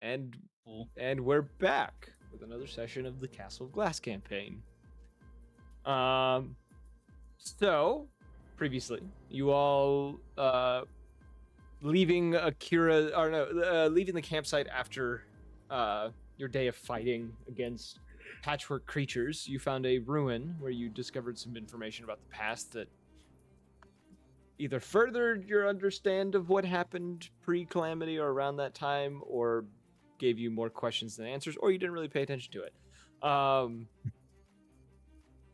And Cool. we're back with another session of the Castle of Glass campaign. So previously, you all leaving leaving the campsite after your day of fighting against patchwork creatures, you found a ruin where you discovered some information about the past that either furthered your understand of what happened pre-calamity or around that time, or gave you more questions than answers, or you didn't really pay attention to it.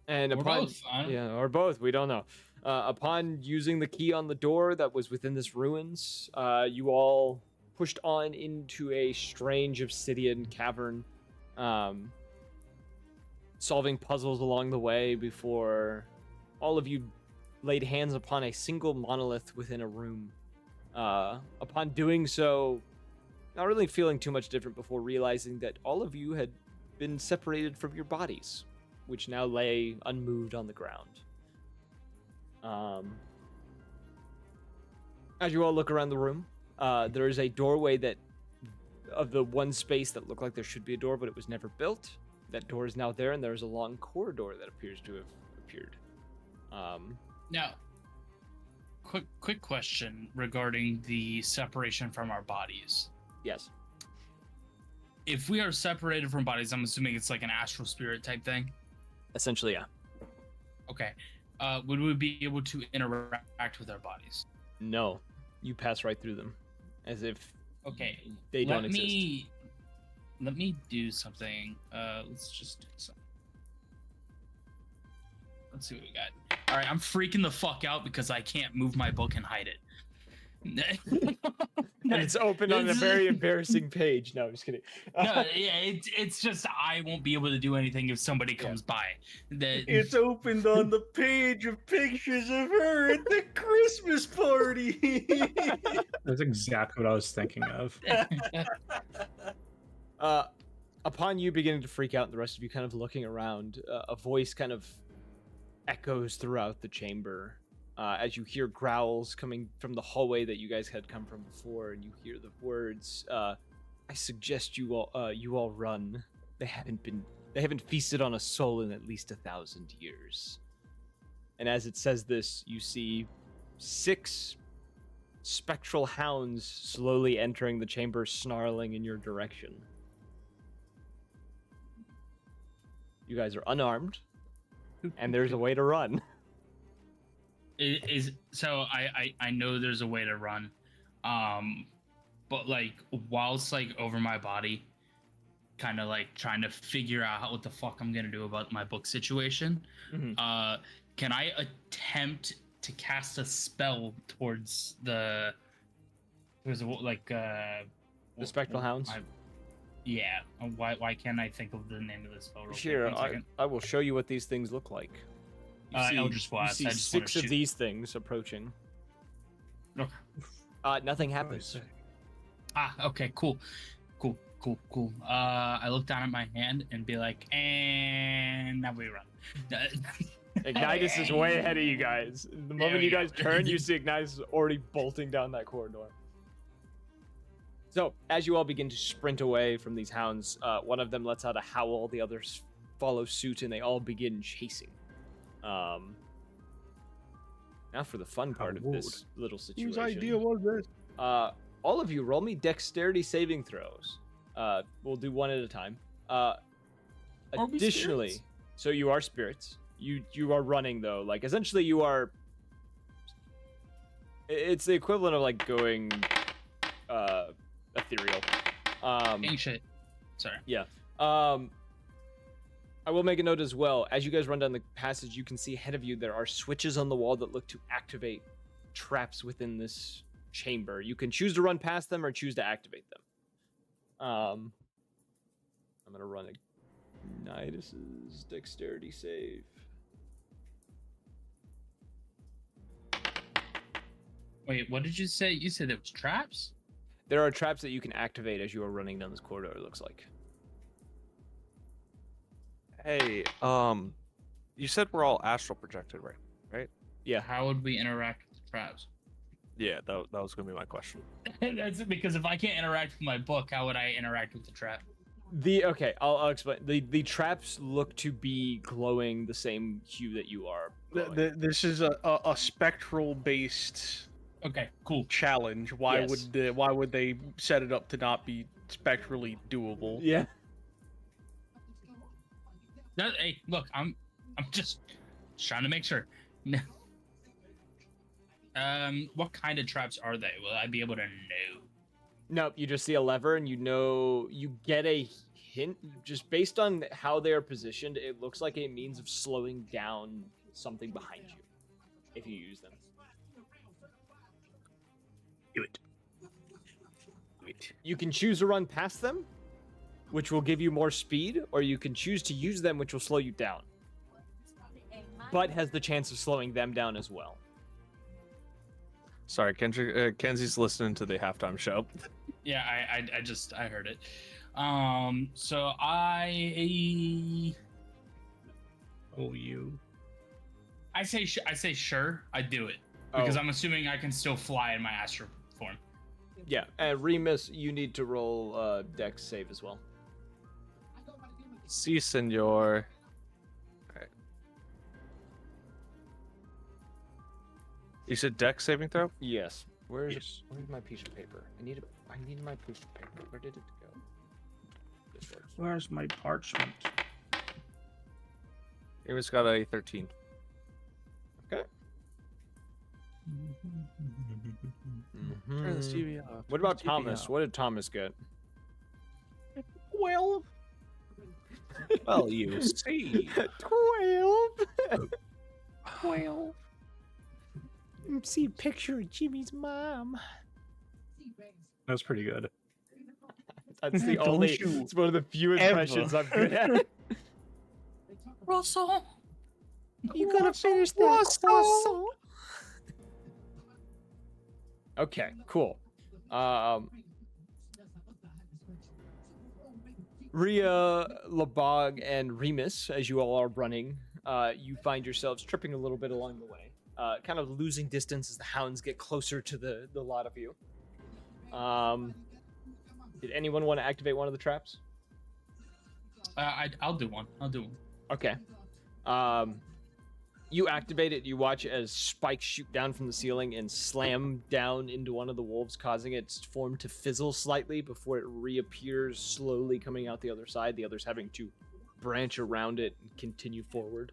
And or upon both. or both, we don't know. Upon using the key on the door that was within this ruins, you all pushed on into a strange obsidian cavern, solving puzzles along the way before all of you laid hands upon a single monolith within a room. Upon doing so, not really feeling too much different before realizing that all of you had been separated from your bodies, which now lay unmoved on the ground. As you all look around the room, there is a doorway that, of the one space that looked like there should be a door, but it was never built. That door is now there, and there is a long corridor that appears to have appeared. Now, quick question regarding the separation from our bodies. Yes. If we are separated from bodies, I'm assuming it's like an astral spirit type thing? Essentially, yeah. Okay. Would we be able to interact with our bodies? No. You pass right through them. As if they don't exist. Let me do something. Let's just do something. Let's see what we got. All right, I'm freaking the fuck out because I can't move my book and hide it. And it's open on a very embarrassing page. No, I'm just kidding. No, yeah, it's just I won't be able to do anything if somebody comes by. It's opened on the page of pictures of her at the Christmas party. That's exactly what I was thinking of. Upon you beginning to freak out and the rest of you kind of looking around, a voice kind of echoes throughout the chamber as you hear growls coming from the hallway that you guys had come from before, and you hear the words, I suggest you all run. They haven't feasted on a soul in at least 1,000 years. And as it says this, you see 6 spectral hounds slowly entering the chamber, snarling in your direction. You guys are unarmed, and there's a way to run. So I know there's a way to run, but like whilst like over my body, kind of like trying to figure out what the fuck I'm gonna do about my book situation. Mm-hmm. Can I attempt to cast a spell towards the spectral hounds? Yeah. Why can't I think of the name of this spell? Sure, I will show you what these things look like. Eldritch Blast. You see 6 of these things approaching. Okay. Nothing happens. Okay, cool. I look down at my hand and be like, and now we run. Ignitus is way ahead of you guys. The moment you guys turn, you see Ignitus is already bolting down that corridor. So, as you all begin to sprint away from these hounds, one of them lets out a howl, the others follow suit, and they all begin chasing. Now for the fun part of this little situation. Whose idea was this? All of you, roll me dexterity saving throws. We'll do one at a time. Additionally, so you are spirits. You are running though. Like essentially, you are. It's the equivalent of like going, ethereal. Ancient. Sorry. Yeah. I will make a note as well. As you guys run down the passage, you can see ahead of you there are switches on the wall that look to activate traps within this chamber. You can choose to run past them or choose to activate them. I'm gonna run Ignitus's dexterity save. Wait, what did you say? You said it was traps? There are traps that you can activate as you are running down this corridor, it looks like. Hey, you said we're all astral projected, right? Yeah. How would we interact with the traps? Yeah, that was gonna be my question. That's it, because if I can't interact with my book, how would I interact with the trap? Okay, I'll explain. The traps look to be glowing the same hue that you are. Glowing. This is a spectral based Okay, cool. challenge. Why Yes. would they set it up to not be spectrally doable? Yeah. Hey, look, I'm just trying to make sure. What kind of traps are they? Will I be able to know? Nope, you just see a lever and you get a hint just based on how they are positioned. It looks like a means of slowing down something behind you if you use them. Do it. Do it. You can choose to run past them, which will give you more speed, or you can choose to use them, which will slow you down, but has the chance of slowing them down as well. Sorry, Kenzie's listening to the halftime show. Yeah, I heard it. So I say sure, I do it because I'm assuming I can still fly in my astral form. Yeah, and Remus, you need to roll Dex save as well. Si, senor. Okay. You said dex saving throw? Yes. Where's my piece of paper? I need my piece of paper. Where did it go? This works. Where's my parchment? Remus got a 13. Okay. Turn the TV off. What about Turn the TV Thomas? off. What did Thomas get? 12. Well, you see. 12. 12. See a picture of Jimmy's mom. That's pretty good. That's the Don't only. you It's one of the few ever. impressions I'm good at. Russell, You gonna finish that croissant? Okay, cool. Rhea, Labog, and Remus, as you all are running, you find yourselves tripping a little bit along the way, kind of losing distance as the hounds get closer to the lot of you. Did anyone want to activate one of the traps? I'll do one. Okay. You activate it. You watch as spikes shoot down from the ceiling and slam down into one of the wolves, causing its form to fizzle slightly before it reappears slowly coming out the other side, the others having to branch around it and continue forward.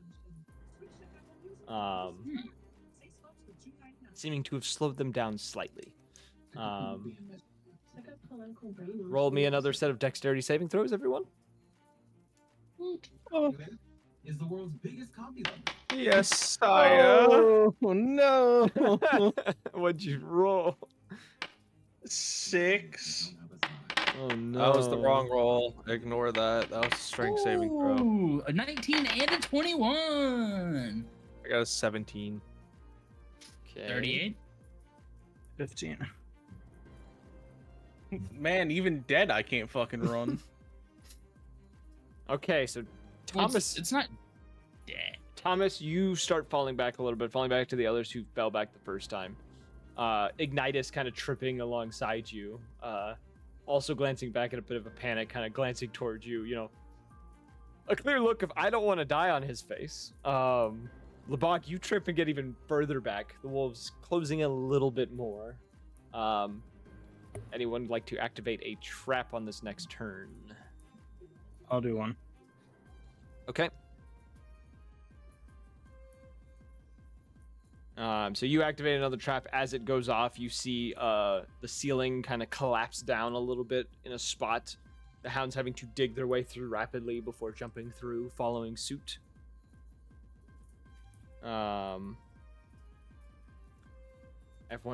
Seeming to have slowed them down slightly. Roll me another set of dexterity saving throws, everyone. Is the world's biggest copy level. Yes, sire. Oh no! What'd you roll? 6. Oh no. That was the wrong roll. Ignore that. That was a strength saving throw. Ooh, a 19 and a 21. I got a 17. Okay. 38. 15. Man, even dead, I can't fucking run. Okay, so Well, Thomas, it's not dead. Thomas, you start falling back a little bit, falling back to the others who fell back the first time. Ignitus kind of tripping alongside you, also glancing back in a bit of a panic, kind of glancing towards you, you know, a clear look of I don't want to die on his face. Labak, you trip and get even further back, the wolves closing a little bit more. Anyone like to activate a trap on this next turn? I'll do one. Okay. So you activate another trap. As it goes off, you see the ceiling kind of collapse down a little bit in a spot. The hounds having to dig their way through rapidly before jumping through, following suit. Everyone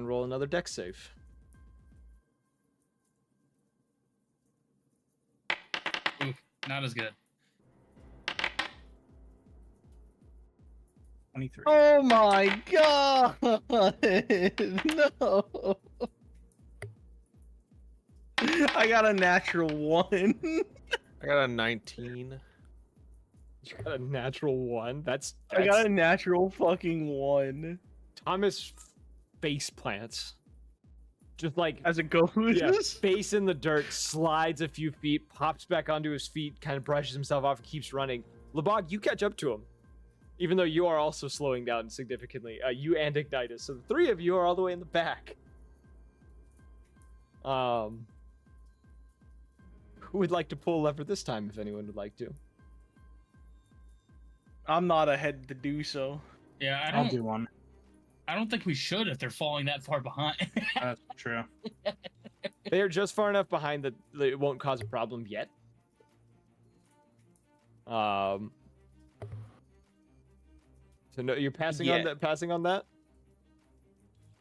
roll another dex save. Oof, not as good. 23. Oh my god! No! I got a natural 1. I got a 19. You got a natural 1. I got a natural fucking 1. Thomas face plants just like As it goes. yeah, face in the dirt, slides a few feet, pops back onto his feet, kind of brushes himself off, and keeps running. Lebog, you catch up to him, even though you are also slowing down significantly. You and Ignitus, so the three of you are all the way in the back. Who would like to pull a lever this time, if anyone would like to? I'm not ahead to do so. Yeah, I'll do one. I don't think we should if they're falling that far behind. That's true. They are just far enough behind that it won't cause a problem yet. So no, you're passing on that. Passing on that.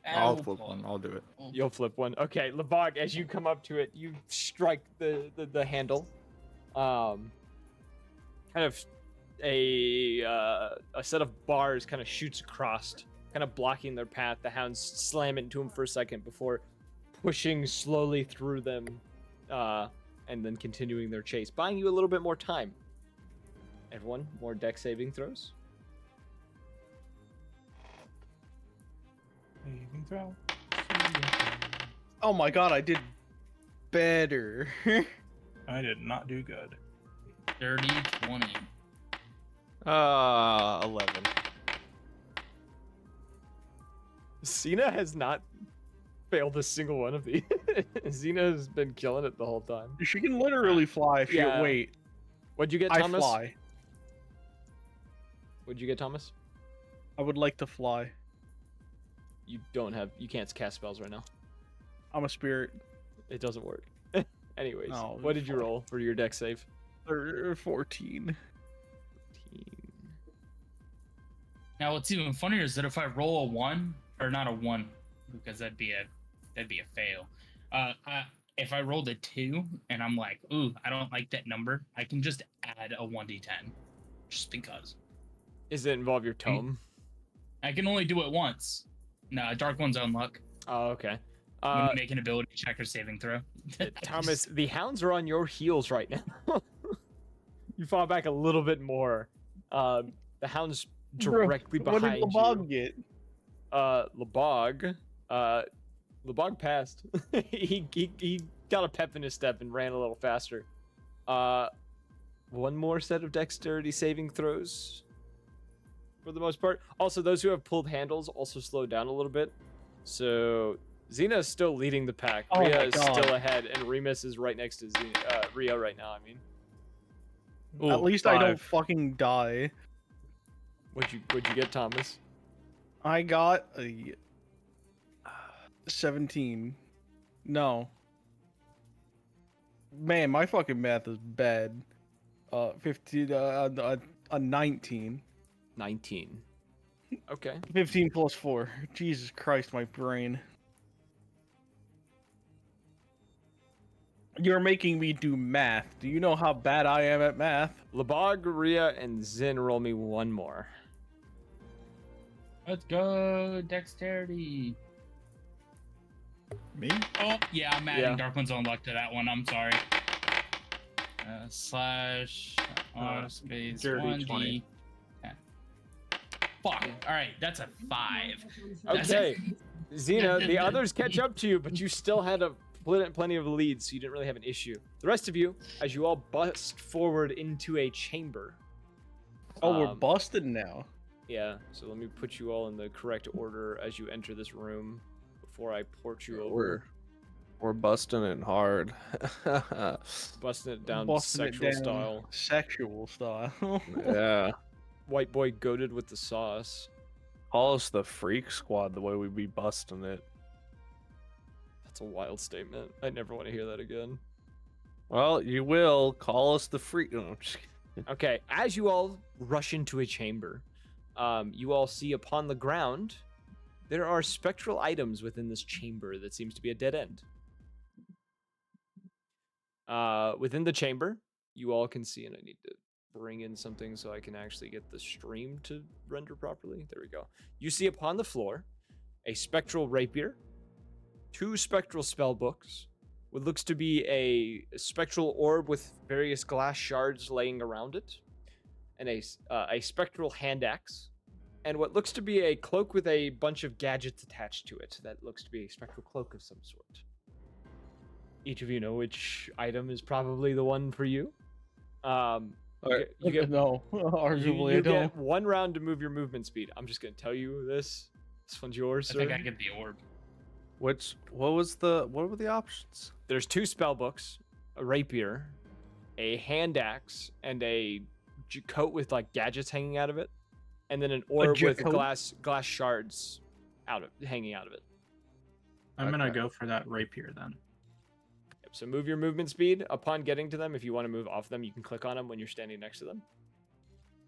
I'll flip one. I'll do it. You'll flip one. Okay, Lebog, as you come up to it, you strike the handle. Kind of a set of bars kind of shoots across, kind of blocking their path. The hounds slam into him for a second before pushing slowly through them, and then continuing their chase, buying you a little bit more time. Everyone, more deck saving throws. Saving throw. Oh my god, I did better. I did not do good. 30, 20. 11. Xena has not failed a single one of these. Xena has been killing it the whole time. She can literally fly if Yeah. you wait. What'd you get, I Thomas? fly. What'd you get, Thomas? I would like to fly. You can't cast spells right now. I'm a spirit. It doesn't work. Anyways, Oh, what did you fuck. roll for your deck save? 14. Now, what's even funnier is that if I roll a 1, or not a 1, because that'd be a fail. If I rolled a 2 and I'm like, ooh, I don't like that number, I can just add a 1d10, just because. Does it involve your tome? I can only do it once. No, Dark One's own luck. Oh, okay. When you make an ability check or saving throw. Thomas, the hounds are on your heels right now. You fall back a little bit more. The hounds directly What behind did Lebog get? Lebog passed. he got a pep in his step and ran a little faster. One more set of dexterity saving throws for the most part. Also, those who have pulled handles also slow down a little bit. So Xena is still leading the pack. Oh Rhea my is God. still ahead, and Remus is right next to Rhea right now. I mean, At least I don't fucking die. what'd you get, Thomas? I got a 17. No. Man, my fucking math is bad. 15, a 19. 19. Okay. 15 plus 4. Jesus Christ, my brain. You're making me do math. Do you know how bad I am at math? Lebog, Rhea, and Zin roll me one more. Let's go, dexterity. Me? Oh, yeah, I'm adding Yeah. Dark One's own luck to that one. I'm sorry. Slash space dirty 1d. 20. Fuck. All right, that's a 5. That's Okay. Xena, the others catch up to you, but you still had plenty of leads, so you didn't really have an issue. The rest of you, as you all bust forward into a chamber. Oh, we're busted now. Yeah, so let me put you all in the correct order as you enter this room before I port you over. We're busting it hard. Busting it down Busting it sexual down. style. Sexual style. Yeah. White boy goated with the sauce. Call us the Freak Squad the way we be busting it. That's a wild statement. I never want to hear that again. Well, you will. Call us the Freak. No, I'm just kidding. Okay, as you all rush into a chamber, you all see upon the ground there are spectral items within this chamber that seems to be a dead end. Within the chamber, you all can see, and I need to bring in something so I can actually get the stream to render properly. There we go. You see upon the floor a spectral rapier, 2 spectral spell books, what looks to be a spectral orb with various glass shards laying around it, and a spectral hand axe, and what looks to be a cloak with a bunch of gadgets attached to it. That looks to be a spectral cloak of some sort. Each of you know which item is probably the one for you. You get No, arguably you I don't. get 1 round to move your movement speed. I'm just gonna tell you this. This one's yours, I sir. think I get the orb. What were the options? There's 2 spell books, a rapier, a hand axe, and a coat with like gadgets hanging out of it, and then an orb with jacote? glass shards hanging out of it. I'm gonna Okay. go for that rapier then. Yep, so move your movement speed. Upon getting to them, if you want to move off them, you can click on them when you're standing next to them.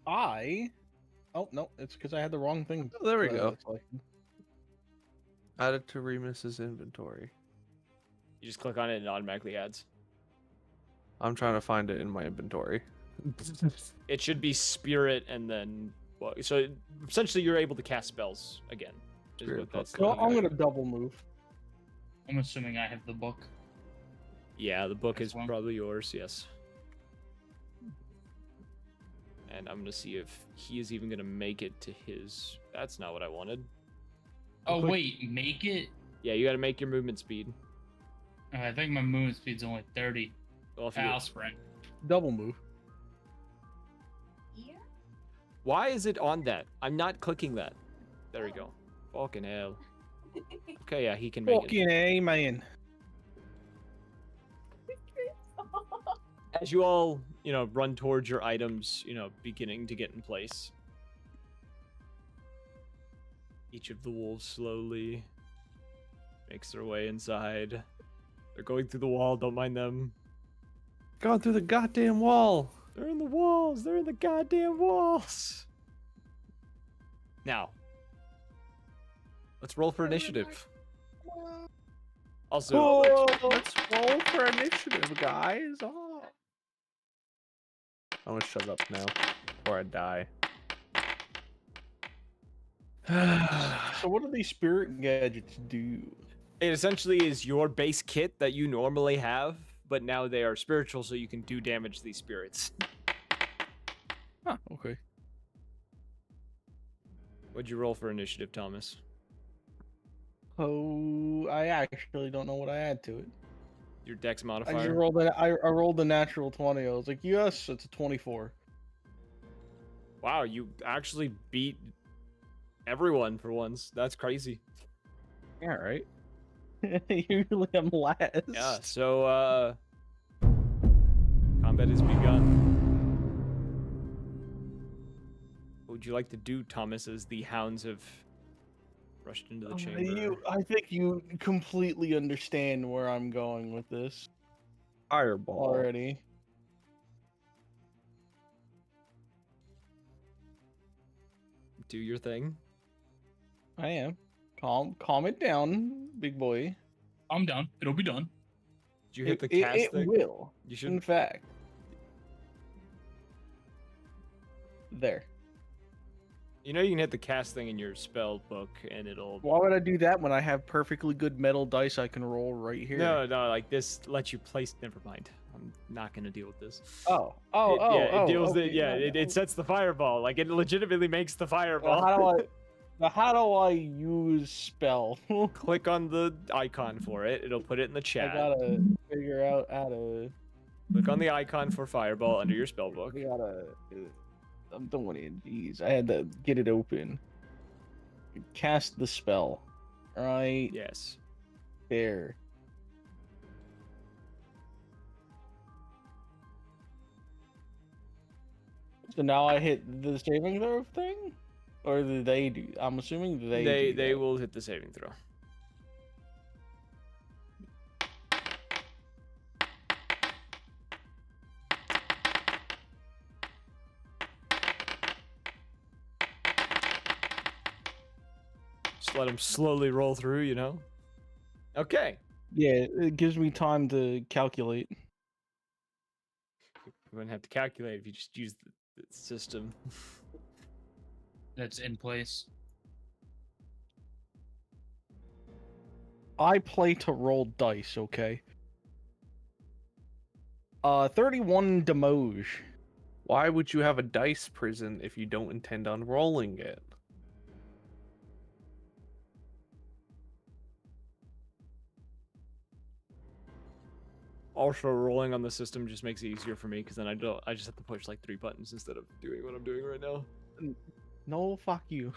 Oh no, it's because I had the wrong thing. Oh, there we go. selected. Add it to Remus's inventory. You just click on it and it automatically adds. I'm trying to find it in my inventory. It should be spirit and then so essentially you're able to cast spells again. Is Spirit what that's book. So I'm like. gonna double move. I'm assuming I have the book. Yeah, the book As is well. probably yours, yes. And I'm gonna see if he is even gonna make it to his. That's not what I wanted. Oh Click- wait, make it. Yeah, you gotta make your movement speed. I think my movement speed's only 30. Well, if you I'll sprint. Double move. Why is it on that? I'm not clicking that. There we go. Fucking hell. Okay, yeah, he can make it. Fucking A, man. As you all, run towards your items, beginning to get in place. Each of the wolves slowly makes their way inside. They're going through the wall, don't mind them. Gone through the goddamn wall. They're in the walls. They're in the goddamn walls. Now, let's roll for initiative. Also, Let's roll for initiative, guys. Oh. I'm gonna shut up now before I die. So what do these spirit gadgets do? it essentially is your base kit that you normally have, but now they are spiritual, so you can do damage to these spirits. Huh, okay. What'd you roll for initiative, Thomas? Oh, I actually don't know what I add to it. Your dex I modifier? just rolled I rolled the natural 20. I was like, yes, it's a 24. Wow, you actually beat everyone for once. That's crazy. Yeah, right. Usually I'm last. Yeah, so combat has begun. What would you like to do, Thomas, as the hounds have rushed into the chamber? I think you completely understand where I'm going with this Fireball. already. Do your thing. I am. Calm it down, big boy. I'm done. It'll be done. Did you hit the It cast thing? will. You In should. fact. There. You know you can hit the cast thing in your spell book, and it'll. Why would I do that when I have perfectly good metal dice I can roll right here? No, like this lets you place. Never mind. I'm not gonna deal with this. It deals okay, it sets the fireball. Like it legitimately makes the fireball. How do I use spell? Click on the icon for it. It'll put it in the I chat. gotta figure out how to. Click on the icon for fireball under your spell book. We gotta. I'm doing it. Jeez, I had to get it open. Cast the spell. Right Yes. there. So now I hit the saving throw thing, or do they do? I'm assuming they. do They that. will hit the saving throw. Just let them slowly roll through, you know? Okay. Yeah, it gives me time to calculate. You wouldn't have to calculate if you just use the system. That's in place. I play to roll dice, okay? 31 Demoge. Why would you have a dice prison if you don't intend on rolling it? Also, rolling on the system just makes it easier for me because then I just have to push like 3 buttons instead of doing what I'm doing right now. No, fuck you.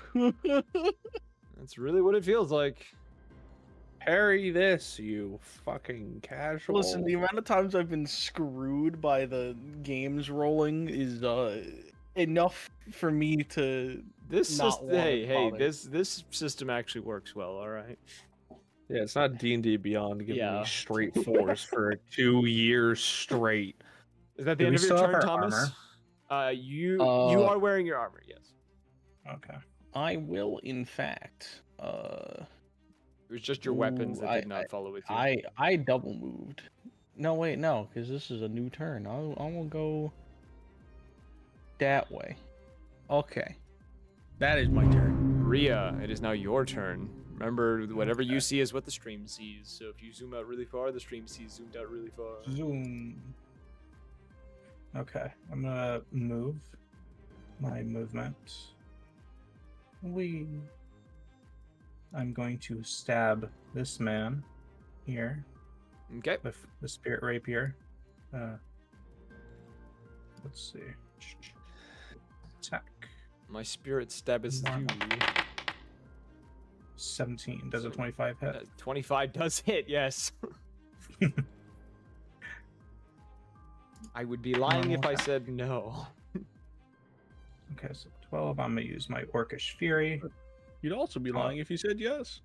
That's really what it feels like. Parry this, you fucking casual. Listen, the amount of times I've been screwed by the games rolling is enough for me to This not wanna hey, bother. this system actually works well. All right. Yeah, it's not D&D Beyond giving Yeah. me straight fours for 2 years straight. Is that the Do end we of your still have turn, our Thomas? armor? You are wearing your armor. Yes. Okay. I will, in fact. It was just your weapons that did not follow with you. I double moved. No, wait, no, because this is a new turn. I will go that way. Okay, that is my turn. Rhea, it is now your turn. Remember, whatever you see is what the stream sees. So if you zoom out really far, the stream sees zoomed out really far. Zoom. Okay, I'm gonna move my movement. I'm going to stab this man here Okay. with the spirit rapier. Let's see. Attack. My spirit stab is Wow. you. 17. Does a 25 hit? 25 does hit, yes. I would be lying if I said no. Okay, so 12. I'm going to use my Orcish Fury. You'd also be lying if you said yes.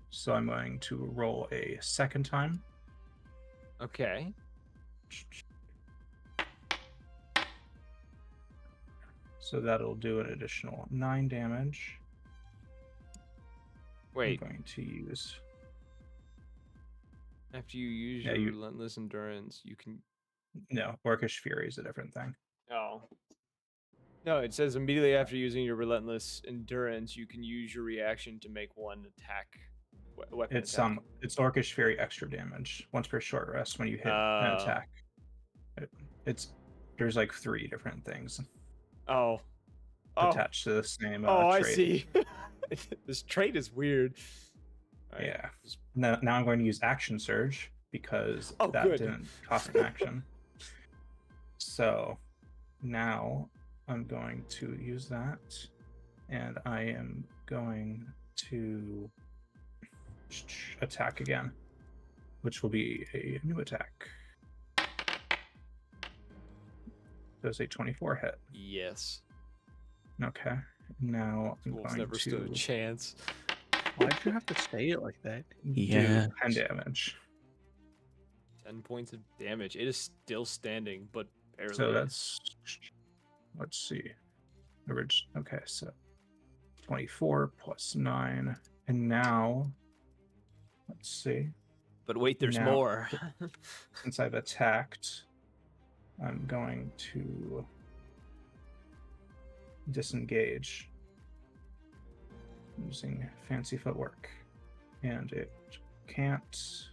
So I'm going to roll a second time. Okay. So that'll do an additional 9 damage. Wait, I'm going to use. after you use Yeah, your you- relentless endurance, you can... No, Orcish Fury is a different thing. Oh. No, it says immediately after using your relentless endurance, you can use your reaction to make one attack. Weapon It's attack. it's Orcish Fury extra damage once per short rest when you hit an Oh. attack. There's like 3 different things Oh. Oh. attached to the same Oh, I trait. see. This trait is weird. Alright, Yeah. just- Now I'm going to use Action Surge because Oh, that good. didn't cost an action. So now I'm going to use that, and I am going to attack again, which will be a new attack. Does a 24 hit? Yes. Okay. Now I'm Wolves going never stood a to chance. Why'd you have to say it like that? do 10 damage. 10 points of damage. It is still standing, but barely. So that's, let's see. Okay, so 24 plus 9. And now, let's see. But wait, there's now- more. Since I've attacked, I'm going to disengage using fancy footwork. And it can't.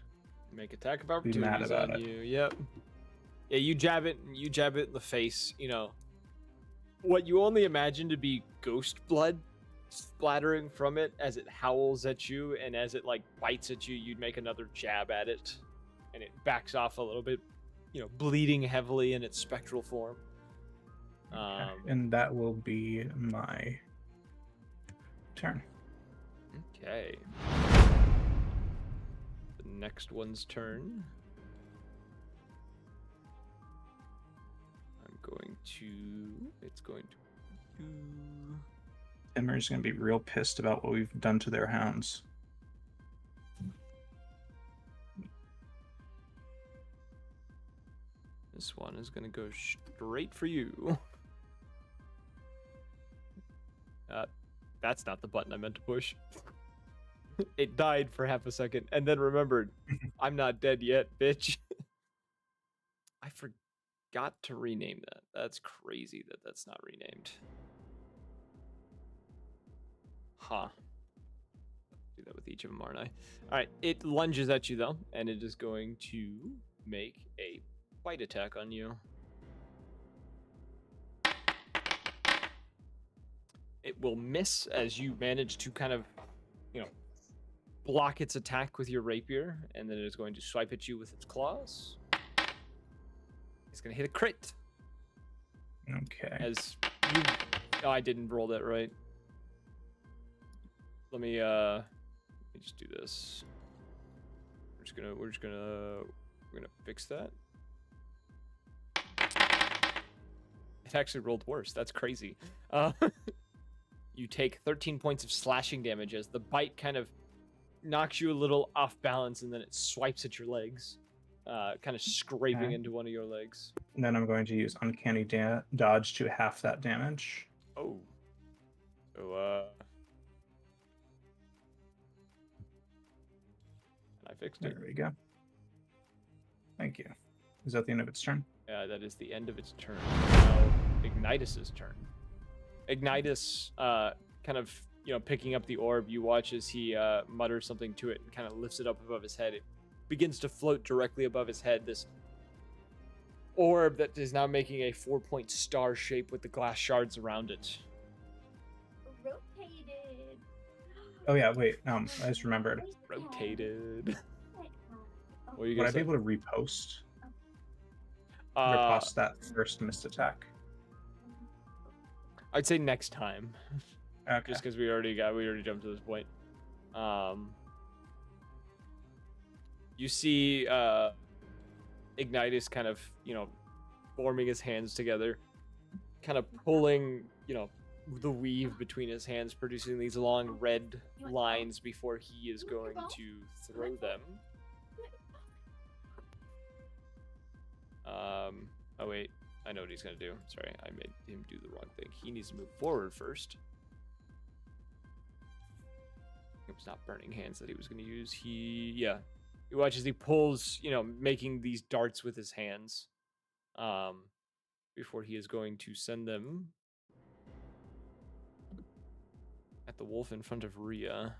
Make attack of Be mad opportunities about on it. you. Yep. Yeah, you jab it in the face, you know. What you only imagine to be ghost blood splattering from it as it howls at you, and as it like bites at you, you'd make another jab at it, and it backs off a little bit, you know, bleeding heavily in its spectral form. And that will be my turn. Okay. The next one's turn. It's going to do... Emmer's going to be real pissed about what we've done to their hounds. This one is going to go straight for you. That's not the button I meant to push. It died for half a second and then remembered, I'm not dead yet, bitch. I forgot to rename that. That's crazy that that's not renamed. Huh. Do that with each of them, aren't I? All right, it lunges at you though, and it is going to make a bite attack on you. It will miss as you manage to kind of, you know, block its attack with your rapier, and then it is going to swipe at you with its claws. He's gonna hit a crit. Okay. As you, oh, I didn't roll that right. Let me just do this. We're gonna fix that. It actually rolled worse. That's crazy. You take 13 points of slashing damage as the bite kind of knocks you a little off balance, and then it swipes at your legs, kind of scraping Okay. into one of your legs. And then I'm going to use Uncanny Dodge to half that damage. Oh. So, and I fixed it. There we go. Thank you. Is that the end of its turn? That is the end of its turn. Now, Ignitus's turn. Ignitus, kind of, picking up the orb, you watch as he mutters something to it and kind of lifts it up above his head. It begins to float directly above his head, this orb that is now making a 4-point star shape with the glass shards around it. Rotated. Oh yeah, wait. I just remembered. Rotated. What are you Would gonna I say? be able to repost? Uh, Repost that first missed attack. I'd say next time, Okay. just because we already jumped to this point. You see Ignitus kind of, forming his hands together, kind of pulling, the weave between his hands, producing these long red lines before he is going to throw them. Oh wait, I know what he's gonna do. Sorry, I made him do the wrong thing. He needs to move forward first. It was not burning hands that he was gonna use. He watches, he pulls, making these darts with his hands, before he is going to send them at the wolf in front of Rhea.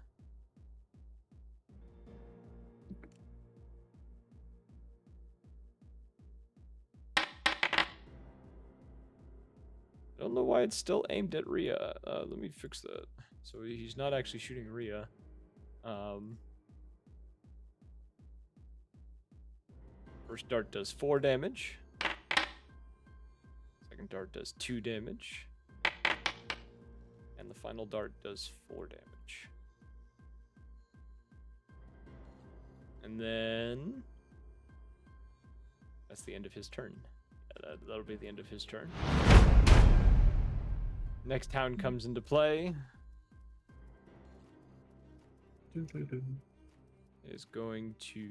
I don't know why it's still aimed at Rhea. Let me fix that. So he's not actually shooting Rhea. First dart does 4 damage. Second dart does 2 damage. And the final dart does 4 damage. And then that's the end of his turn. Yeah, that'll be the end of his turn. Next town comes into play. Is going to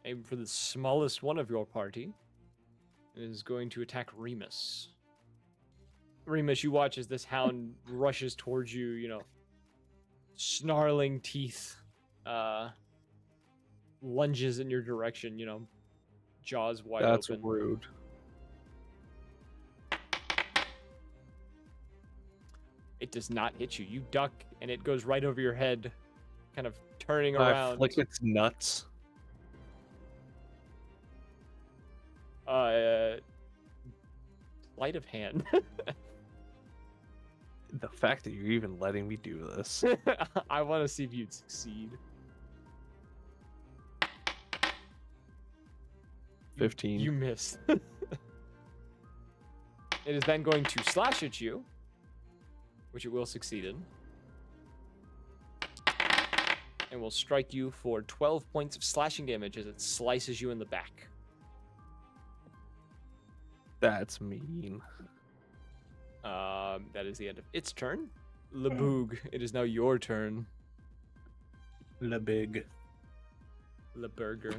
aim for the smallest one of your party. And is going to attack Remus. Remus, you watch as this hound rushes towards you, snarling teeth, lunges in your direction, jaws wide open. That's rude. It does not hit you. You duck, and it goes right over your head, kind of turning I around. flick its nuts. Sleight of hand. The fact that you're even letting me do this. I want to see if you'd succeed. 15. You missed. It is then going to slash at you, which it will succeed in. And will strike you for 12 points of slashing damage as it slices you in the back. That's mean. That is the end of its turn. Laboog, it is now your turn. Le Big. Laburger.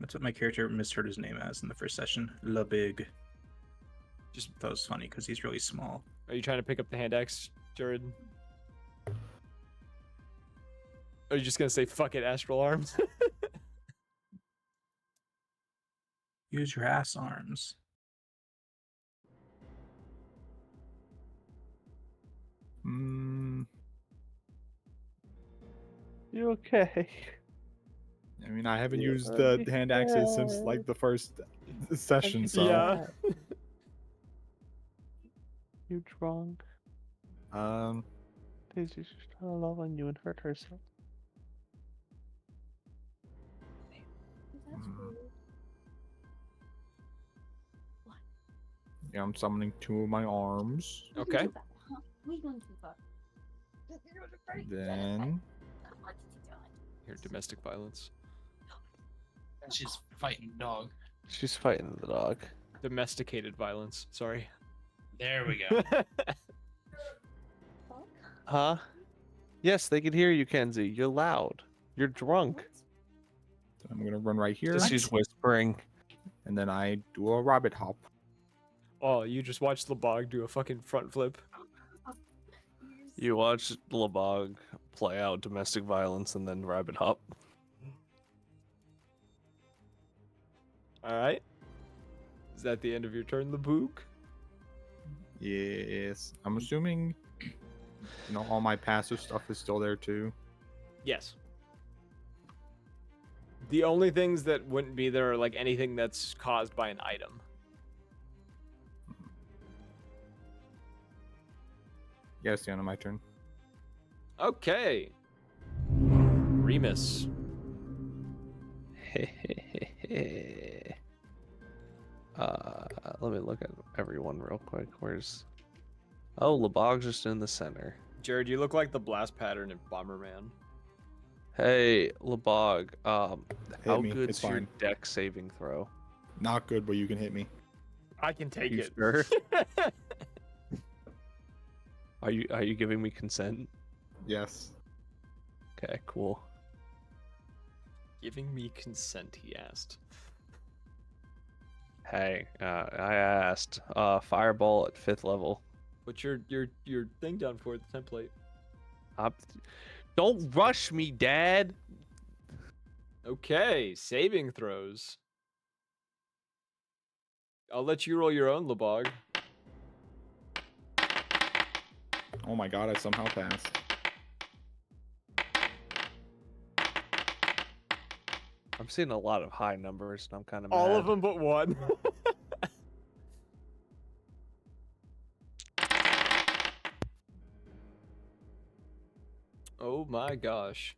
That's what my character misheard his name as in the first session. Le Big. Just, That was funny because he's really small. are you trying to pick up the hand axe, Jared? Are you just gonna say fuck it, astral arms? Use your ass arms. You okay? I mean, I haven't used the hand axes since like the first session, so Yeah. You drunk? Daisy's just trying to love on you and hurt herself. Yeah, I'm summoning 2 of my arms. Okay. Then Here, domestic violence. And she's fighting dog. She's fighting the dog. Domesticated violence. Sorry. There we go. Huh? Yes, they can hear you, Kenzie. You're loud. You're drunk. I'm gonna run right here, She's whispering. and then I do a rabbit hop. Oh, you just watched Lebog do a fucking front flip. You watch Lebog play out domestic violence and then rabbit hop. All right. Is that the end of your turn, Leboog? Yes, I'm assuming, all my passive stuff is still there too. Yes. The only things that wouldn't be there are like anything that's caused by an item. Yeah, it's the end of my turn. Okay. Remus. Let me look at everyone real quick. Where's... Oh, Lebog's just in the center. Jared, you look like the blast pattern in Bomberman. Hey, Lebog, how me, good's it's your fine. deck saving throw? Not good, but you can hit me. I can take You it. sure? Are you giving me consent? Yes. Okay, cool. Giving me consent, he asked. Hey, I asked. Fireball at 5th level. Put your thing down for the template. Don't rush me, Dad. Okay, saving throws. I'll let you roll your own, Lebog. Oh my god, I somehow passed. I'm seeing a lot of high numbers, and I'm kind of All of them but one. Oh my gosh.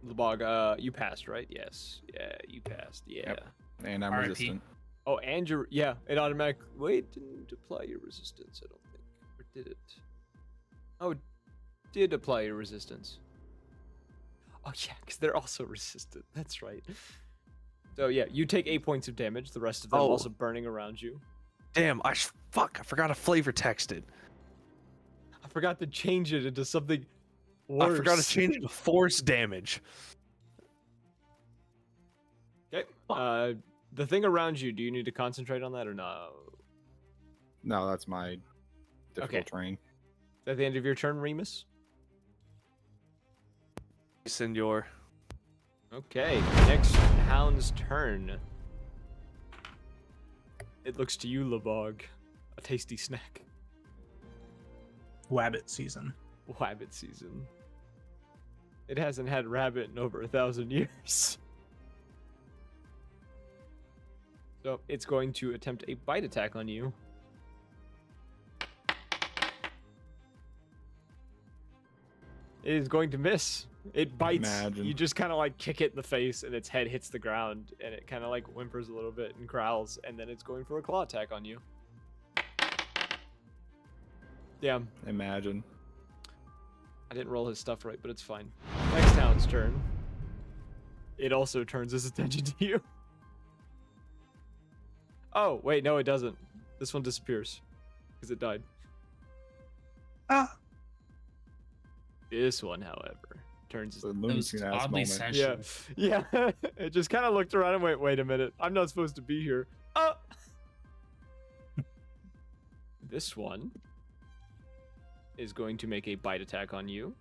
Lebog, you passed, right? Yes. Yeah, you passed. Yeah. Yep. And I'm RIP. resistant. Oh, and your it automatic. Wait, didn't apply your resistance. I don't think, or did it? Oh, it did apply your resistance. Oh yeah, because they're also resistant. That's right. So yeah, you take 8 points of damage. The rest of them Oh. also burning around you. Damn, fuck, I forgot to flavor text it. I forgot to change it into something worse. I forgot to change it to force damage. Okay. The thing around you. Do you need to concentrate on that or no? No, that's my difficult Okay. terrain. Is that the end of your turn, Remus? Senor. Okay. Next hound's turn. It looks to you, Lebog. A tasty snack. Wabbit season. Rabbit season. It hasn't had rabbit in over 1,000 years. So it's going to attempt a bite attack on you. It is going to miss. It bites. Imagine. You just kind of like kick it in the face and its head hits the ground and it kind of like whimpers a little bit and growls and then it's going for a claw attack on you. Yeah, Imagine. I didn't roll his stuff right, but it's fine. Next hound's turn. It also turns its attention to you. Oh, wait, no, it doesn't. This one disappears. Because it died. Ah. This one, however, turns its... The It Looney was Tune ass oddly moment. sensual. Yeah, yeah. It just kind of looked around and wait a minute. I'm not supposed to be here. Oh! This one is going to make a bite attack on you.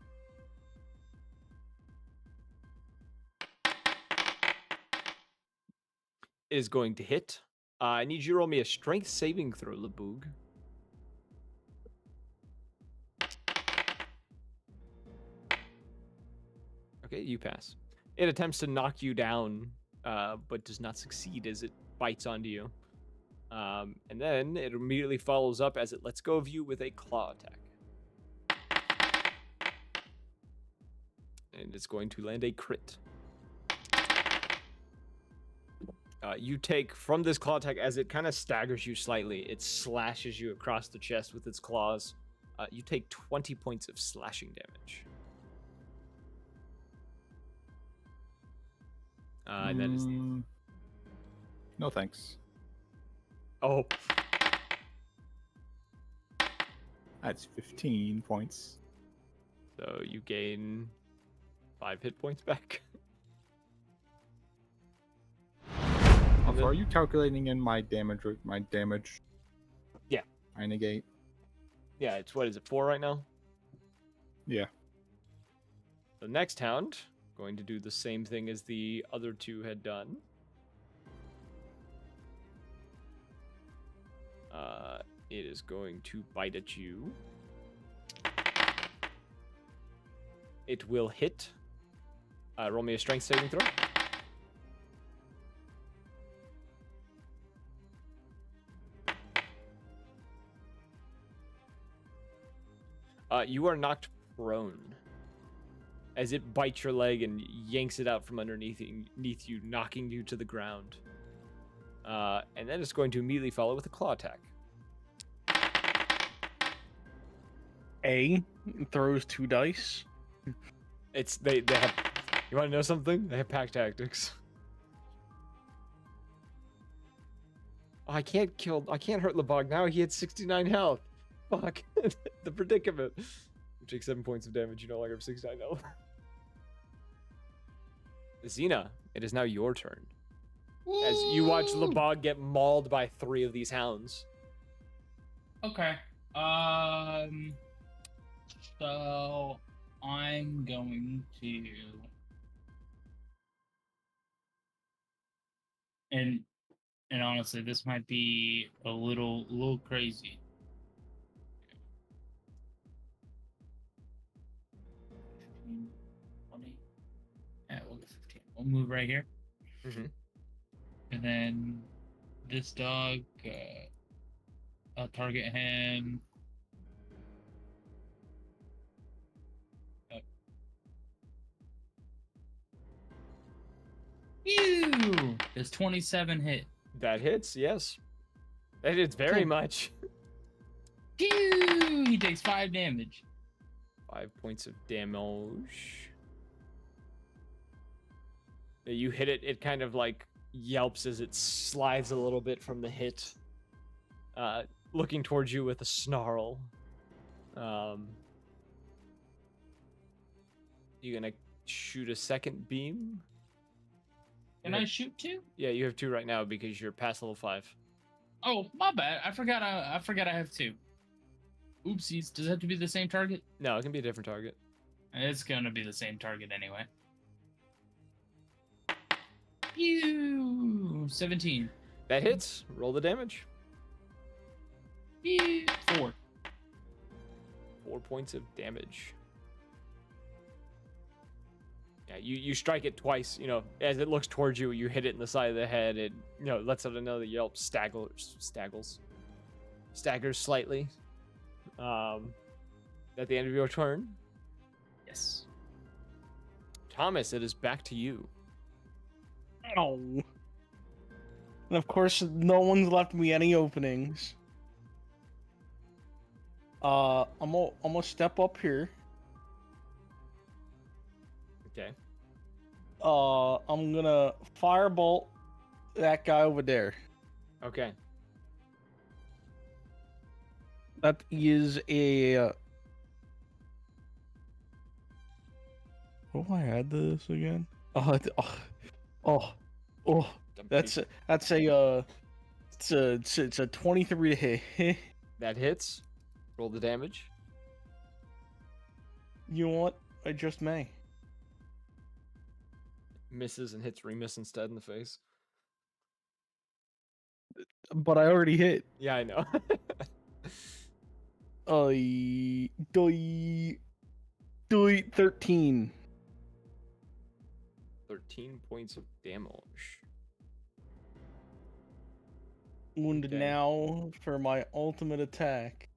It is going to hit. I need you to roll me a strength saving throw, Leboog. Okay, you pass. It attempts to knock you down, but does not succeed as it bites onto you. And then it immediately follows up as it lets go of you with a claw attack. And it's going to land a crit. You take from this claw attack as it kind of staggers you slightly. It slashes you across the chest with its claws. You take 20 points of slashing damage. And that is. No thanks. Oh, That's 15 points. so you gain 5 hit points back. Also, are you calculating in my damage or my damage? Yeah. I negate. Yeah, it's what is it, 4 right now? Yeah. The next hound, going to do the same thing as the other two had done. It is going to bite at you. It will hit. Roll me a strength saving throw. You are knocked prone as it bites your leg and yanks it out from underneath you, knocking you to the ground. And then it's going to immediately follow with a claw attack. A throws 2 dice. It's they have. You want to know something? They have pack tactics. Oh, I can't hurt Lebog now. He had 69 health. Fuck. The predicament. You take 7 points of damage. You no longer have 69 health. Xena, it is now your turn. As you watch Lebog get mauled by 3 of these hounds. Okay. So I'm going to, and honestly, this might be a little crazy. 15, 20. Yeah, we'll get 15. We'll move right here. Mhm. And then this dog, I'll target him. Ew! Does 27 hit? That hits, yes. That hits very Cool. much. Ew! He takes 5 damage. 5 points of damage. You hit it, it kind of like yelps as it slides a little bit from the hit. Looking towards you with a snarl. You gonna shoot a second beam? Can I shoot 2? Yeah, you have 2 right now because you're past level 5. Oh, my bad. I forgot I have 2. Oopsies. Does it have to be the same target? No, it can be a different target. It's gonna be the same target anyway. Ew! 17. That hits. Roll the damage. Ew! 4. 4 points of damage. Yeah, you strike it twice. You know, as it looks towards you, you hit it in the side of the head. It lets out another yelp. Staggers slightly. At the end of your turn, Yes. Thomas, it is back to you. Oh. And of course, no one's left me any openings. I'm gonna step up here. Okay. I'm gonna firebolt that guy over there. Okay. That is a. What do I add to this again? That's it's a 23 to hit. That hits. Roll the damage. You know what? I just may. Misses and hits Remus instead in the face. But I already hit. Yeah, I know. I 13. 13 points of damage. Wounded Okay. now for my ultimate attack.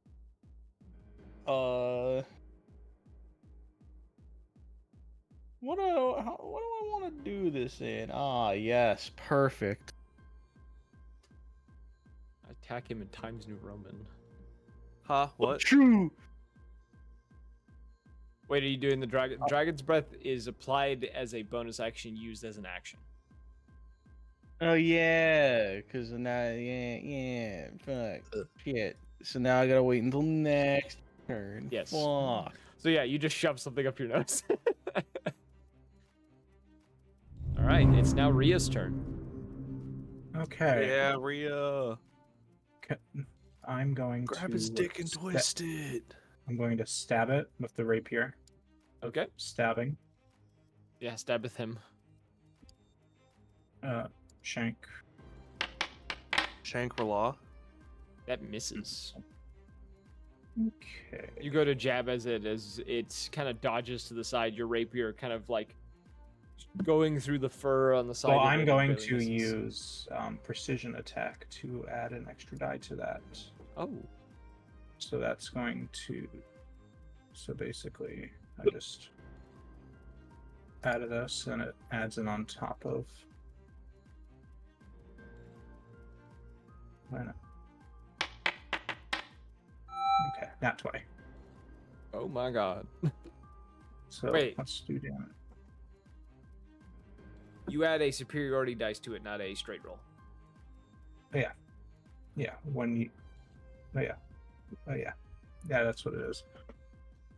What do I want to do this in? Ah, yes, perfect. attack him in Times New Roman. Huh? What? True. Wait, are you doing the dragon? Dragon's Breath is applied as a bonus action used as an action. Oh yeah, because now yeah, fuck, shit. So now I gotta wait until next turn. Yes. Fuck. So yeah, you just shove something up your nose. All right, it's now Ria's turn. Okay. Yeah, Rhea. I'm going Grab to his dick and twist it. I'm going to stab it with the rapier. Okay. Stabbing. Yeah, stabbeth him. Shank. Shangri-La. That misses. Okay. You go to jab as it's kind of dodges to the side. Your rapier kind of like going through the fur on the side. Well, of it I'm and going barely to misses. use precision attack to add an extra die to that. Oh, So that's going to. So basically, I just added this, and it adds it on top of. Why not? Okay, not 20. oh my God! So Wait. let's do damage. You add a superiority dice to it, not a straight roll. Yeah, when you. Oh yeah. Oh yeah. Yeah, that's what it is.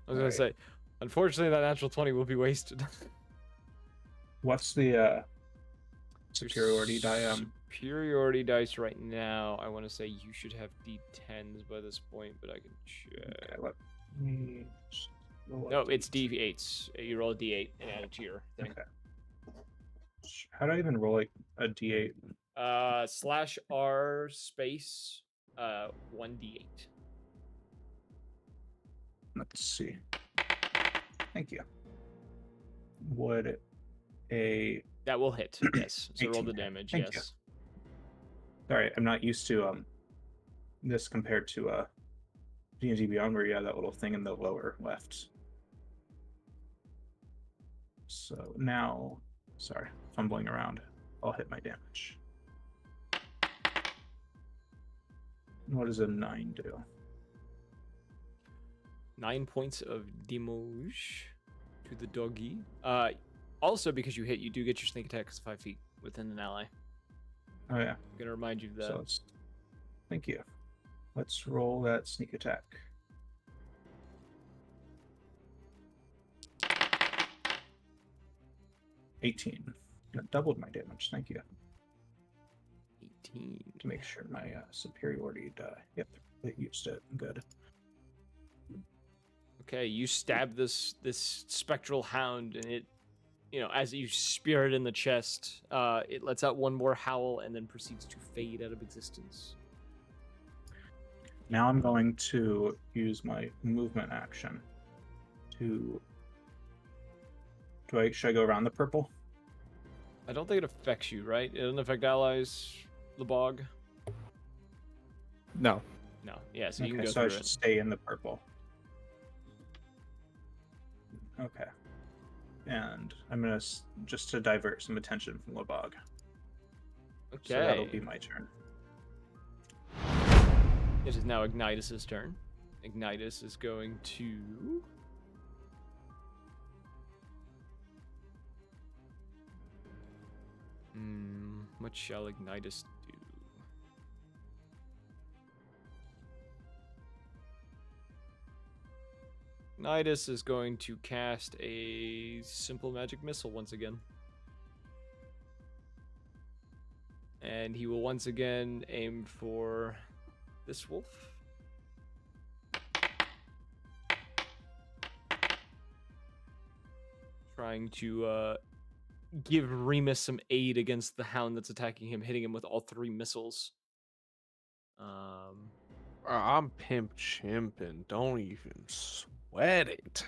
I was gonna say, unfortunately, that natural 20 will be wasted. What's the superiority die? Superiority dice right now. I want to say you should have D10s by this point, but I can check. Okay, let me just roll No, up it's these. D8s. You roll a D8 and add it to your thing. Okay. How do I even roll a d8? /R space 1D8. Let's see. Thank you. Would a That will hit. Yes. So roll the 18. damage. Thank you. Yes. sorry, I'm not used to this compared to D&D Beyond where you have that little thing in the lower left. So now, sorry, fumbling around, I'll hit my damage. What does a 9 do? 9 points of damage to the doggy. Also, because you hit, you do get your sneak attack as 5 feet within an ally. Oh yeah. I'm gonna remind you of that. So it's, thank you. Let's roll that sneak attack. $18. That doubled my damage. Thank you. 18. To make sure my superiority die. Yep, it used it. Good. Okay, you stab this spectral hound, and it, as you spear it in the chest, it lets out one more howl and then proceeds to fade out of existence. Now I'm going to use my movement action to. Should I go around the purple? I don't think it affects you, right? It doesn't affect allies, the bog. No. No, yeah, so you Okay, can go so I through should it. stay in the purple. Okay. And I'm gonna just to divert some attention from the bog. Okay. So that'll be my turn. It is now Ignitus's turn. Ignitus is going to. What shall Ignitus do? Ignitus is going to cast a simple magic missile once again. And he will once again aim for this wolf. Trying to give Remus some aid against the hound that's attacking him, hitting him with all 3 missiles. I'm pimp chimping. Don't even sweat it.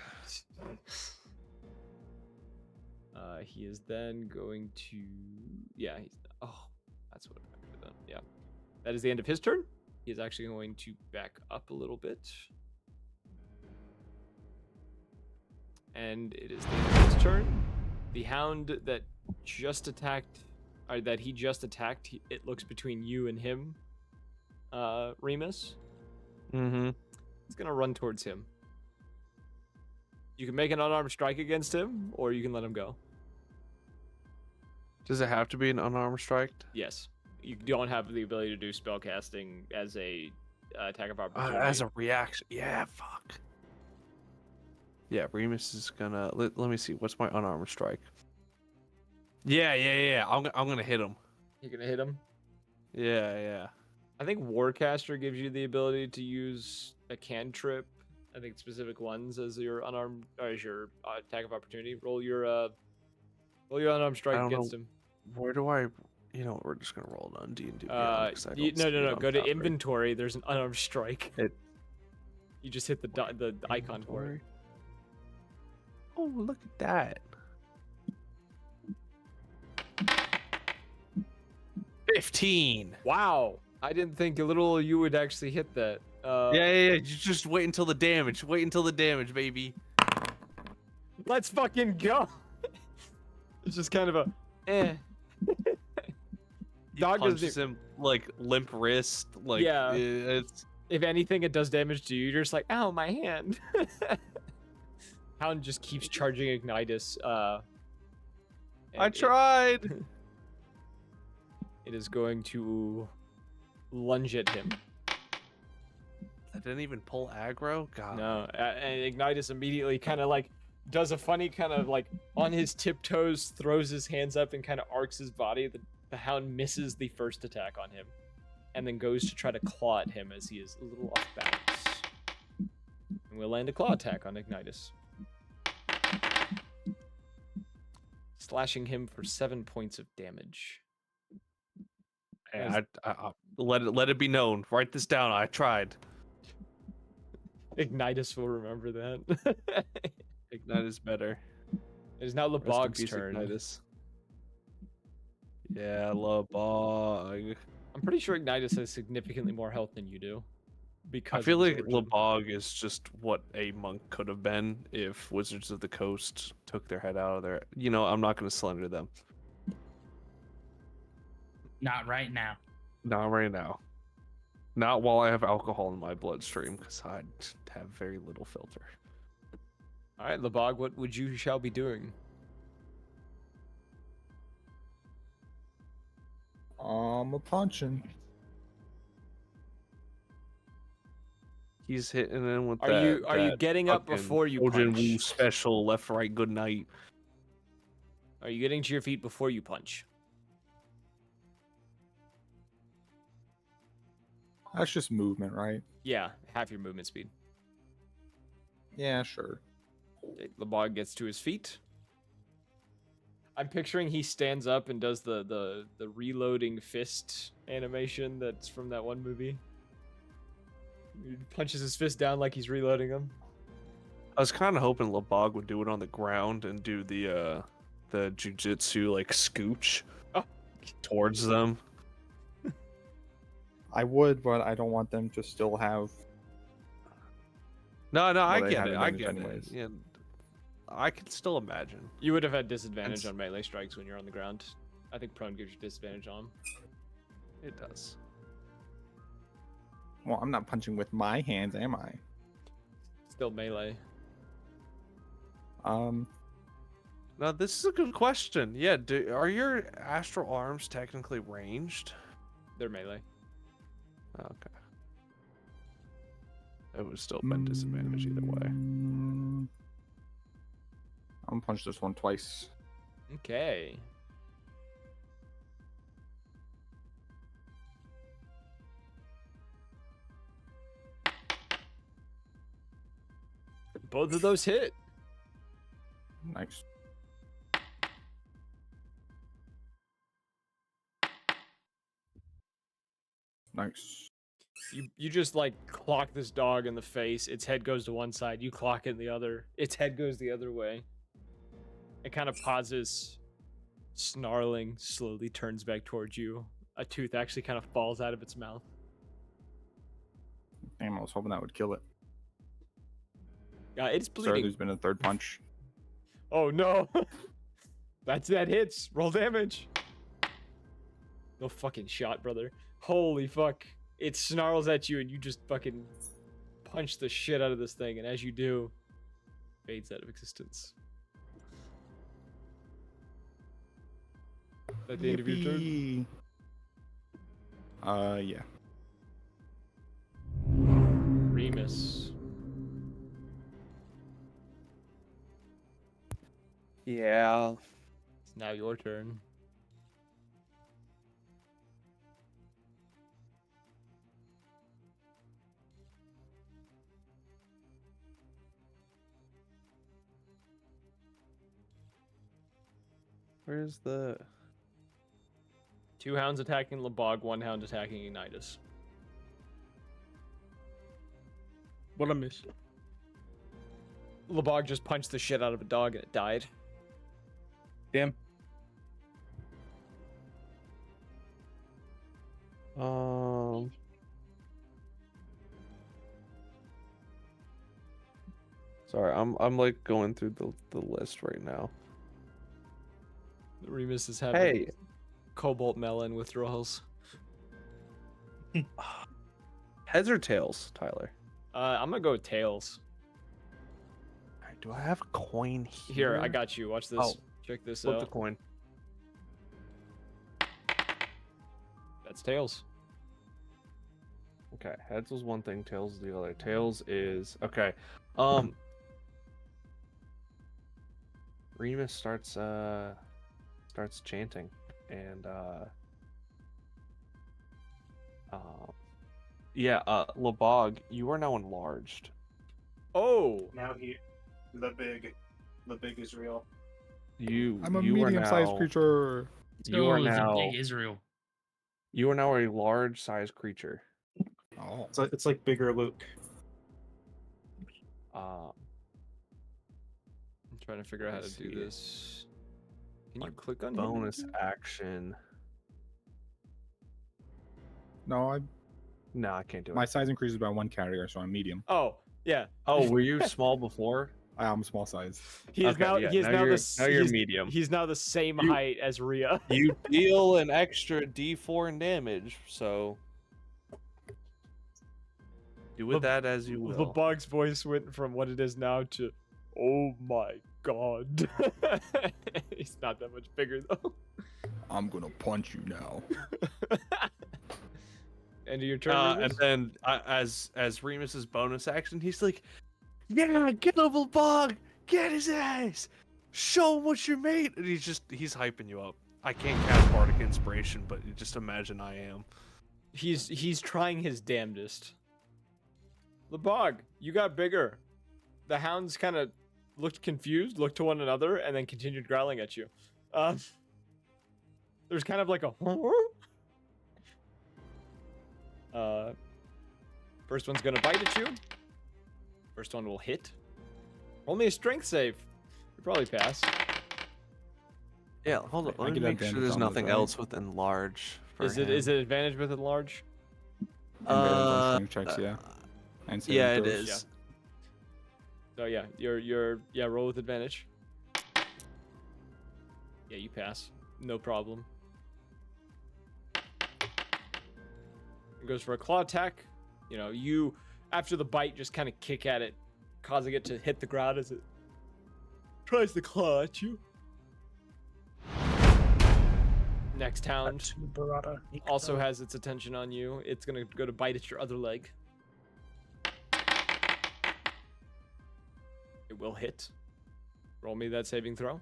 He is then going to. Yeah, that's what I could have done. Yeah. That is the end of his turn. He is actually going to back up a little bit. And it is the end of his turn. The hound that just attacked, or that he just attacked, it looks between you and him. Remus. Mm-hmm. It's gonna run towards him. You can make an unarmed strike against him, or you can let him go. Does it have to be an unarmed strike? Yes. You don't have the ability to do spell casting as a attack of opportunity. As a reaction. Yeah, fuck. Yeah, Remus is gonna. Let me see. What's my unarmed strike? Yeah. I'm gonna hit him. You're gonna hit him. Yeah. I think Warcaster gives you the ability to use a cantrip. I think specific ones as your unarmed, or as your attack of opportunity. Roll your unarmed strike against him. Where do I? You know, we're just gonna roll it on D&D. No. Go to inventory. There's an unarmed strike. You just hit the icon for it. Oh, look at that. 15. Wow. I didn't think a little you would actually hit that. Yeah. You just wait until the damage. Wait until the damage, baby. Let's fucking go. It's just kind of a Dog punches him like limp wrist. Like, yeah. It's... If anything, it does damage to you. You're just like, ow, my hand. Hound just keeps charging Ignitus. I tried. It is going to lunge at him. I didn't even pull aggro. God. No, and Ignitus immediately kind of like does a funny kind of like on his tiptoes, throws his hands up and kind of arcs his body. The hound misses the first attack on him, and then goes to try to claw at him as he is a little off balance. And we'll land a claw attack on Ignitus, slashing him for 7 points of damage. Yeah, I let it be known. Write this down. I tried. Ignitus will remember that. Ignitus better. It is now Lebog's peace, turn. Ignitus. Yeah, Lebog. I'm pretty sure Ignitus has significantly more health than you do. Because I feel of his like origin. Lebog is just what a monk could have been if Wizards of the Coast took their head out of there. You know, I'm not going to slender them. Not right now. Not right now. Not while I have alcohol in my bloodstream, because I have very little filter. All right, Lebog, what would you shall be doing? I'm a punching. He's hitting in with Are you getting up before you Trojan punch? Woo special left, right, good night. Are you getting to your feet before you punch? That's just movement, right? Yeah, half your movement speed. Yeah, sure. Okay, Lebog gets to his feet. I'm picturing he stands up and does the reloading fist animation that's from that one movie. He punches his fist down like he's reloading them. I was kind of hoping Lebog would do it on the ground and do the jujitsu like scooch towards them. I would, but I don't want them to still have. No, I they get have it. I advantage get it. anyways. Yeah, I can still imagine. You would have had disadvantage It's- on melee strikes when you're on the ground. I think prone gives you disadvantage on them. It does. Well, I'm not punching with my hands, am I? Still melee. Now this is a good question. Yeah, are your astral arms technically ranged? They're melee. Okay. It would still been disadvantage either way. I'm gonna punch this one twice. Okay. Both of those hit. Nice. Nice. You just like clock this dog in the face. Its head goes to one side. You clock it in the other. Its head goes the other way. It kind of pauses, snarling, slowly turns back towards you. A tooth actually kind of falls out of its mouth. Damn, I was hoping that would kill it. It's Sorry, bleeding. there's been a third punch. Oh no! That hits. Roll damage. No fucking shot, brother. Holy fuck. It snarls at you, and you just fucking punch the shit out of this thing. And as you do, fades out of existence. At the end of your turn. Yippee. Yeah. Remus. Yeah. It's now your turn. Where's the? 2 hounds attacking Lebog, 1 hound attacking Ignitus. What I miss? Lebog just punched the shit out of a dog and it died. Damn. Sorry, I'm like going through the list right now. Remus is having Hey, cobalt melon withdrawals. heads or tails, Tyler? I'm gonna go with tails. Alright, do I have a coin here? Here, I got you. Watch this. Oh, Check this Flip the out. coin. That's tails. Okay, heads was one thing, tails is the other. Tails is okay. Remus starts chanting, and Lebog, you are now enlarged. Oh, Now the big is real. I'm a you are medium-sized now- creature. You are it's a now big Israel. you are now a large-sized creature. Oh. It's like bigger Luke. I'm trying to figure out how to Let's do see. this. Can you Like, click on Bonus him? action. No, No, I can't do it. my size increases by 1 carrier, so I'm medium. Oh, yeah. Oh, were you small before? I am small size. He is Okay, now. yeah, He is now now, you're- the. now you're he's, medium. He's now the same You- height as Rhea. You deal an extra D4 in damage, so do with that as you The will. bug's voice went from what it is now to, "Oh my god." He's not that much bigger though. I'm gonna punch you now. End of your turn. And Remus? then as Remus's bonus action, he's like, "Yeah, get him, Bog, get his ass, show him what you're made." And he's hyping you up. I can't cast Bardic Inspiration, but you just imagine I am. He's trying his damnedest. Lebog, you got bigger. The hounds kind of looked confused, looked to one another, and then continued growling at you. There's kind of like a. First one's gonna bite at you. First one will hit. Only a strength save. You probably pass. Yeah, hold on. I Let me get make sure advantage there's on those, nothing right? else with enlarge. for Is it him. advantage with enlarge? And checks, yeah. And saving Yeah, it throws. is. So yeah, you're roll with advantage. Yeah, you pass. No problem. It goes for a claw attack. You know, you after the bite just kind of kick at it, causing it to hit the ground as it tries to claw at you. Next hound also has its attention on you. It's gonna go to bite at your other leg. It will hit. Roll me that saving throw.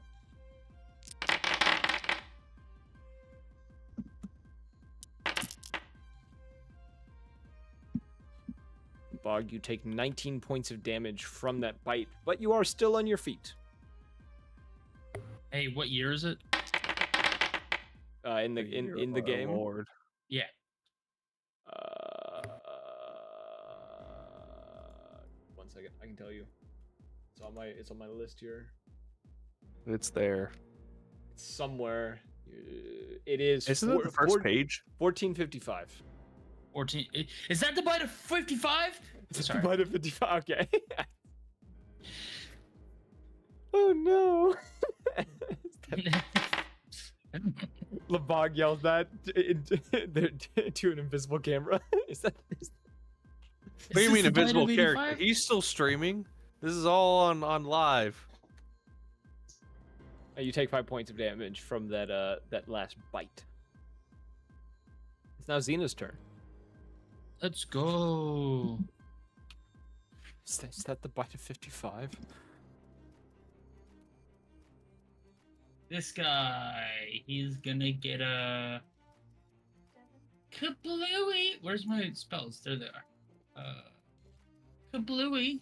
Bog, you take 19 points of damage from that bite, but you are still on your feet. Hey, what year is it? In the game. Lord. Yeah. One second, I can tell you. It's on my list here. It's there. It's somewhere. It is. Isn't it the first page? 1455. 14. Is that the bite of 55? Sorry. Might have 55. Okay. Oh no. Lebog yells that to an invisible camera. Is that? What do you mean invisible character? He's still streaming. This is all on live. You take 5 points of damage from that that last bite. It's now Xena's turn. Let's go. Is that the bite of 55? This guy, he's gonna get a kablooey. Where's my spells? There they are. Kablooey.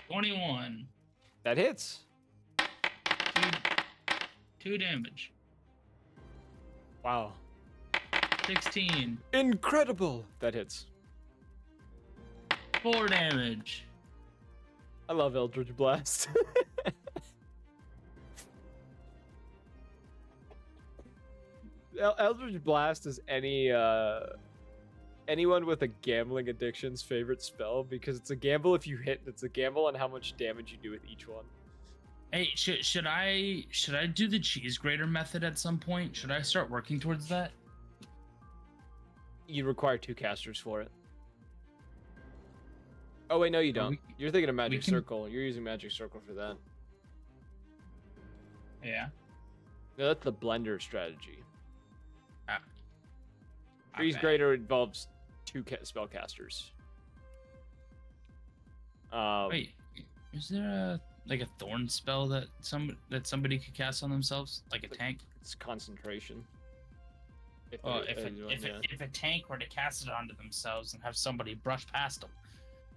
21. That hits. 2 damage. Wow. 16. Incredible. That hits. 4 damage. I love Eldritch Blast. Eldritch Blast is anyone with a gambling addiction's favorite spell because it's a gamble if you hit, and it's a gamble on how much damage you do with each one. Hey, should I do the cheese grater method at some point? Should I start working towards that? You require 2 casters for it. Oh wait, no, you don't. You're thinking of Magic Circle. You're using Magic Circle for that. Yeah. No, that's the blender strategy. Ah. Freeze Okay. Grater involves 2 spellcasters. Wait, is there a thorn spell that somebody could cast on themselves, like a tank? It's concentration. If a tank were to cast it onto themselves and have somebody brush past them,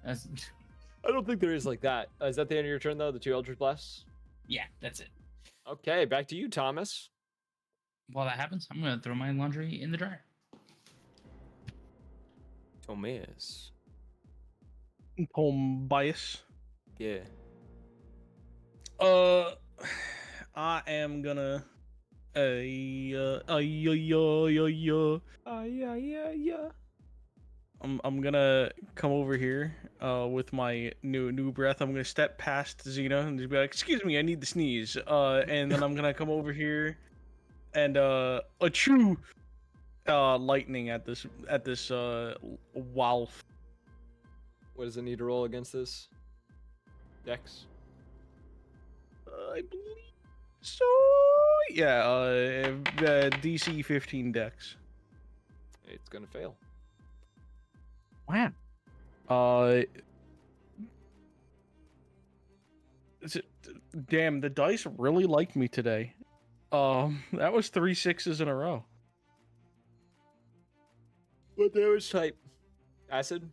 that's... I don't think there is like that. Is that the end of your turn though? The 2 Eldritch Blasts? Yeah, that's it. Okay, back to you, Thomas. While that happens, I'm gonna throw my laundry in the dryer. Thomas. Bias. Yeah. I am gonna. I'm gonna come over here with my new breath. I'm gonna step past Xena and just be like, "Excuse me, I need to sneeze." And then I'm gonna come over here and achoo lightning at this wolf. What does it need to roll against this? Dex? I believe so. Yeah, DC 15 Dex. It's gonna fail. Wow. Damn, the dice really like me today. That was 3 6s in a row. What damage type? Acid?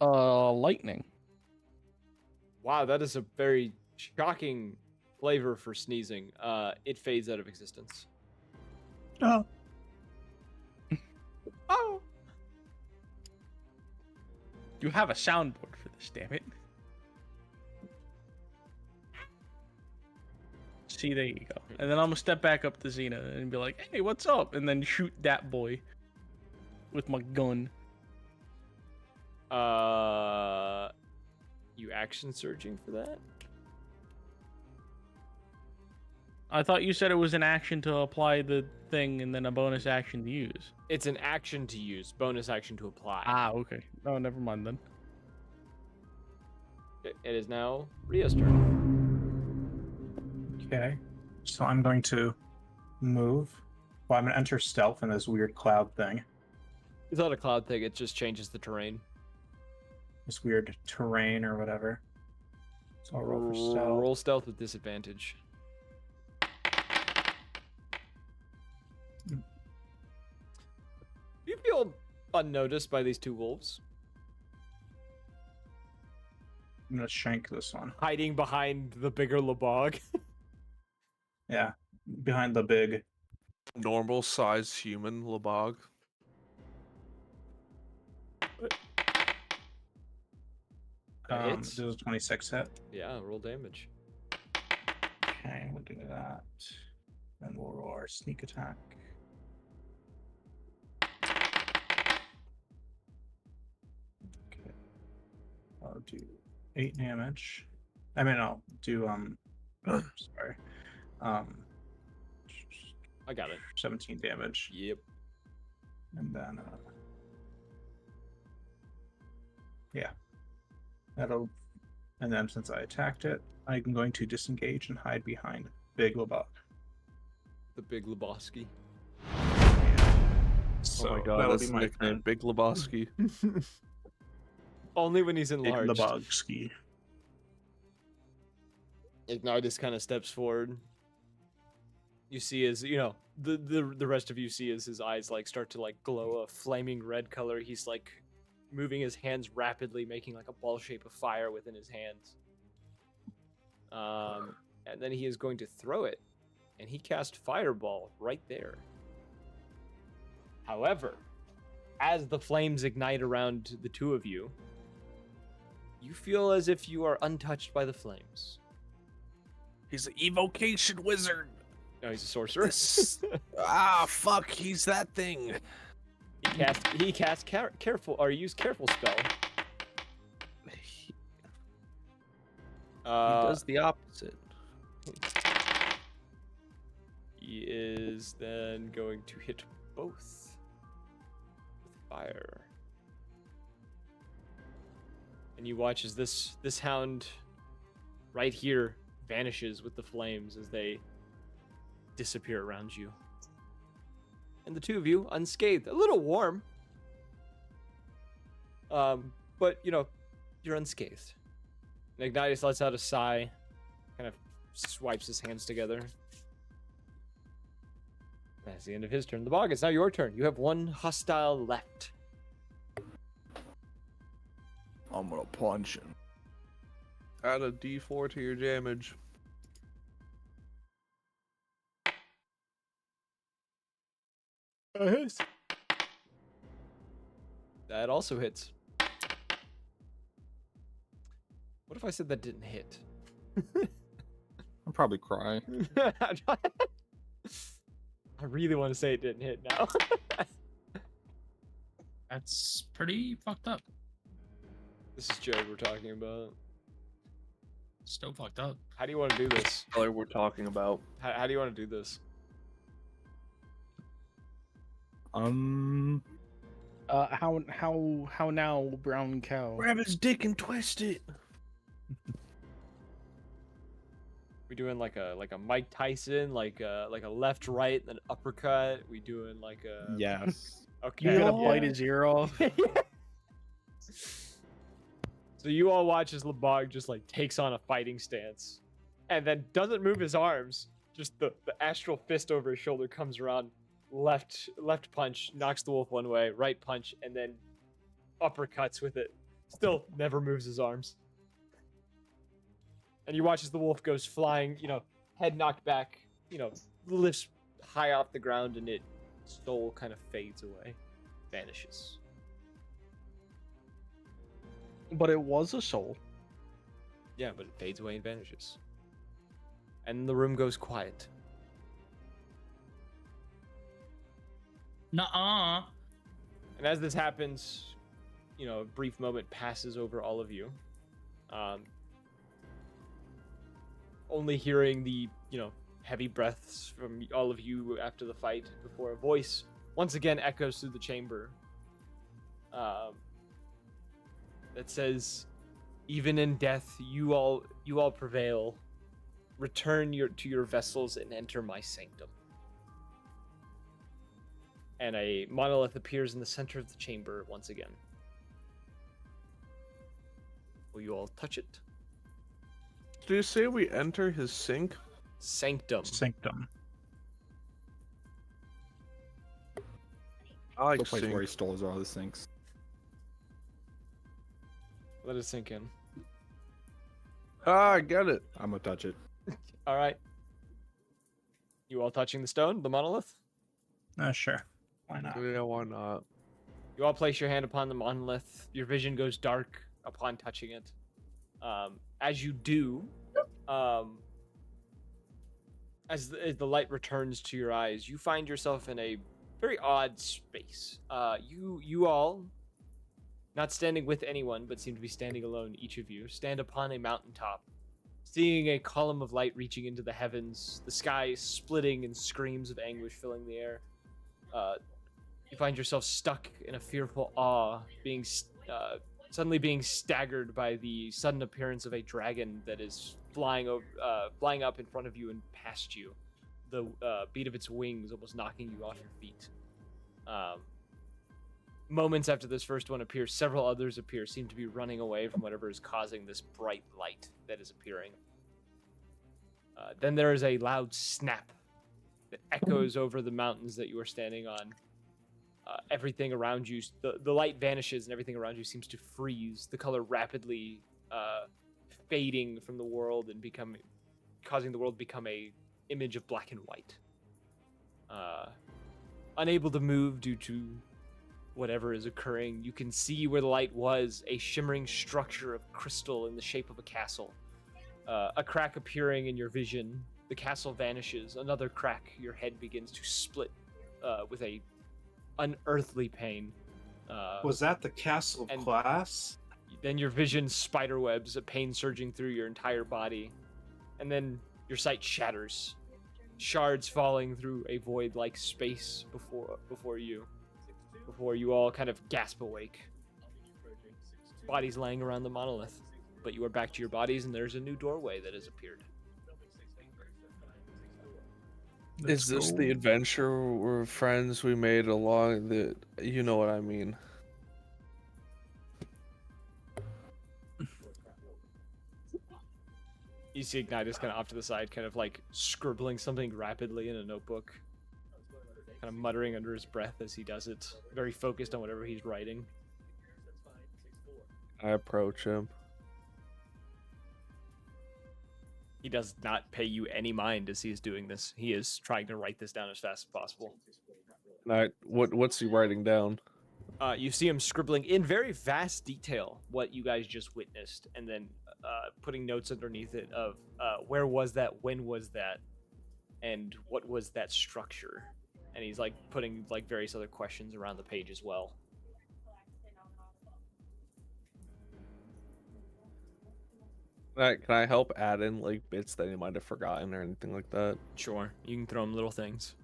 Lightning. Wow, that is a very shocking flavor for sneezing. It fades out of existence. Oh. Oh! You have a soundboard for this, damn it. See, there you go. And then I'm gonna step back up to Xena and be like, "Hey, what's up?" And then shoot that boy with my gun. You action surging for that? I thought you said it was an action to apply the thing and then a bonus action to use. It's an action to use, bonus action to apply. Ah, okay. Oh, never mind then. It is now Rio's turn. Okay, so I'm going to move. Well, I'm going to enter stealth in this weird cloud thing. It's not a cloud thing, it just changes the terrain. This weird terrain or whatever. So I'll roll for stealth. Roll stealth with disadvantage. You feel unnoticed by these 2 wolves. I'm going to shank this one. Hiding behind the bigger Lebog. Yeah, behind the big. Normal sized human Lebog. Hits. This is a 26 hit. Yeah, roll damage. Okay, we'll do that. Then we'll roll our sneak attack. Okay. I'll do 8 damage. I mean, I'll do Sorry. I got it. 17 damage. Yep. And then, yeah. That'll. And then since I attacked it, I'm going to disengage and hide behind Big Lebowski. The Big Lebowski. So oh my god, that'll that's be the my nickname, turn. Big Lebowski. Only when he's Big enlarged. Lebowski. Ignitus kind of steps forward. You see his, the rest of you see as his eyes like start to like glow a flaming red color. He's like moving his hands rapidly, making like a ball shape of fire within his hands. And then he is going to throw it, and he cast Fireball right there. However, as the flames ignite around the two of you, you feel as if you are untouched by the flames. He's an evocation wizard. No, he's a sorcerer. Fuck, he's that thing. He casts careful, or use careful spell. He does the opposite. He is then going to hit both with fire. And you watch as this hound right here vanishes with the flames as they disappear around you. And the two of you unscathed, a little warm. But you're unscathed. And Ignatius lets out a sigh, kind of swipes his hands together. That's the end of his turn. The Bog, it's now your turn. You have one hostile left. I'm gonna punch him. Add a D4 to your damage. That also hits. What if I said that didn't hit? I'll probably cry. I really want to say it didn't hit now. That's pretty fucked up. This is Joe we're talking about. Still fucked up. How do you want to do this? Color we're talking about. How do you want to do this? How now, brown cow? Grab his dick and twist it. We doing like a Mike Tyson, like a left right then uppercut. We doing like a Yes. Okay. You gonna yeah. bite his ear off? So you all watch as Lebog just like takes on a fighting stance, and then doesn't move his arms. Just the astral fist over his shoulder comes around, left punch knocks the wolf one way, right punch, and then uppercuts with it. Still never moves his arms. And you watch as the wolf goes flying, head knocked back, lifts high off the ground, and its soul kind of fades away, vanishes. But it was a soul. Yeah, but it fades away and vanishes. And the room goes quiet. Nuh-uh. And as this happens, a brief moment passes over all of you. Only hearing the, heavy breaths from all of you after the fight before a voice once again echoes through the chamber. That says, "Even in death, you all prevail. Return to your vessels and enter my sanctum." And a monolith appears in the center of the chamber once again. Will you all touch it? Do you say we enter his sink? Sanctum. Sanctum. I like The place sink. where he stole his all the sinks. Let it sink in. I get it. I'm gonna touch it. All right. You all touching the stone, the monolith? Sure. Why not? Yeah, why not? You all place your hand upon the monolith. Your vision goes dark upon touching it. As you do, as the light returns to your eyes, you find yourself in a very odd space. You all, not standing with anyone, but seem to be standing alone, each of you, stand upon a mountaintop seeing a column of light reaching into the heavens, the sky splitting and screams of anguish filling the air. You find yourself stuck in a fearful awe, suddenly being staggered by the sudden appearance of a dragon that is flying up in front of you and past you. The beat of its wings almost knocking you off your feet. Moments after this first one appears, several others appear, seem to be running away from whatever is causing this bright light that is appearing. Then there is a loud snap that echoes over the mountains that you are standing on. Everything around you, the light vanishes and everything around you seems to freeze, the color rapidly fading from the world and causing the world to become a image of black and white. Unable to move due to whatever is occurring, you can see where the light was, a shimmering structure of crystal in the shape of a castle. A crack appearing in your vision, the castle vanishes, another crack, your head begins to split with a unearthly pain. Was that the Castle of Glass? Then your vision spiderwebs, a pain surging through your entire body. And then your sight shatters, shards falling through a void-like space before you all kind of gasp awake. Bodies laying around the monolith. But you are back to your bodies, and there's a new doorway that has appeared. Is this the adventure or friends we made along the... You know what I mean. You see Ignitus kind of off to the side, kind of like scribbling something rapidly in a notebook. Kind of muttering under his breath as he does it. Very focused on whatever he's writing. I approach him. He does not pay you any mind as he is doing this. He is trying to write this down as fast as possible. What's he writing down? You see him scribbling in very vast detail what you guys just witnessed, and then putting notes underneath it of where was that, when was that, and what was that structure. And he's like putting like various other questions around the page as well. Can I help add in like bits that he might have forgotten or anything like that? Sure, you can throw him little things.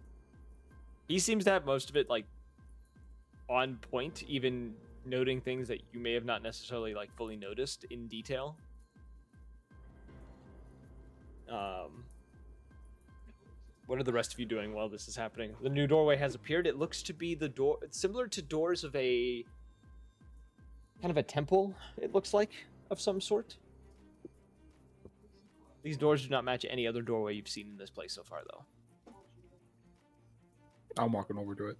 He seems to have most of it like on point, even noting things that you may have not necessarily like fully noticed in detail. What are the rest of you doing while this is happening? The new doorway has appeared. It looks to be the door. It's similar to doors of a kind of a temple. It looks like of some sort. These doors do not match any other doorway you've seen in this place so far, though. I'm walking over to it.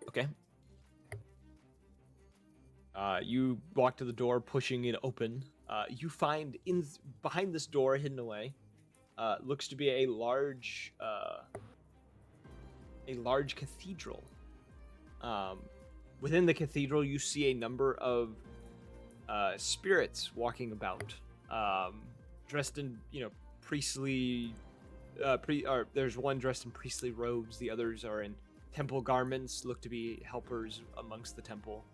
Okay. You walk to the door, pushing it open. You find behind this door, hidden away, looks to be a large cathedral. Within the cathedral, you see a number of spirits walking about. Dressed in, priestly, there's one dressed in priestly robes. The others are in temple garments, look to be helpers amongst the temple.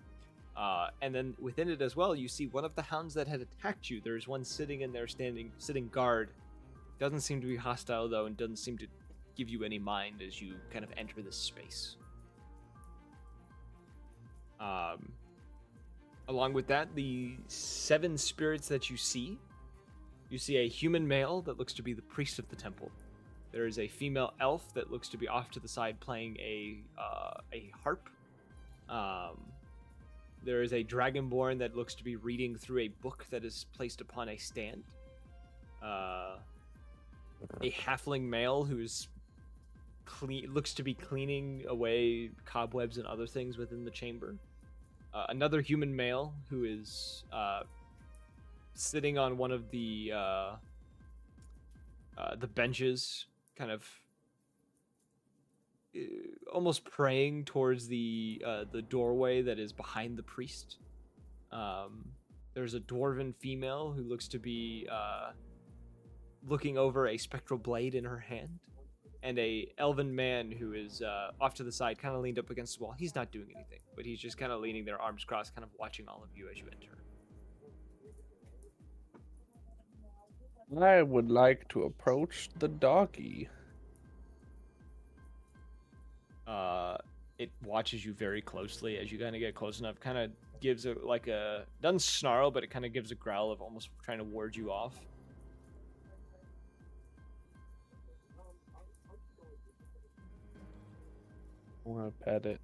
And then within it as well, you see one of the hounds that had attacked you. There's one sitting in there, sitting guard. Doesn't seem to be hostile though, and doesn't seem to give you any mind as you kind of enter this space. Along with that, the 7 spirits that you see a human male that looks to be the priest of the temple. There is a female elf that looks to be off to the side playing a harp. There is a dragonborn that looks to be reading through a book that is placed upon a stand. A halfling male who's looks to be cleaning away cobwebs and other things within the chamber. Another human male who is sitting on one of the benches, kind of almost praying towards the doorway that is behind the priest. There's a dwarven female who looks to be looking over a spectral blade in her hand, and a elven man who is off to the side, kind of leaned up against the wall. He's not doing anything, but he's just kind of leaning there, arms crossed, kind of watching all of you as you enter. I would like to approach the doggy. It watches you very closely as you kind of get close enough. Kind of gives a doesn't snarl, but it kind of gives a growl of almost trying to ward you off. I want to pet it.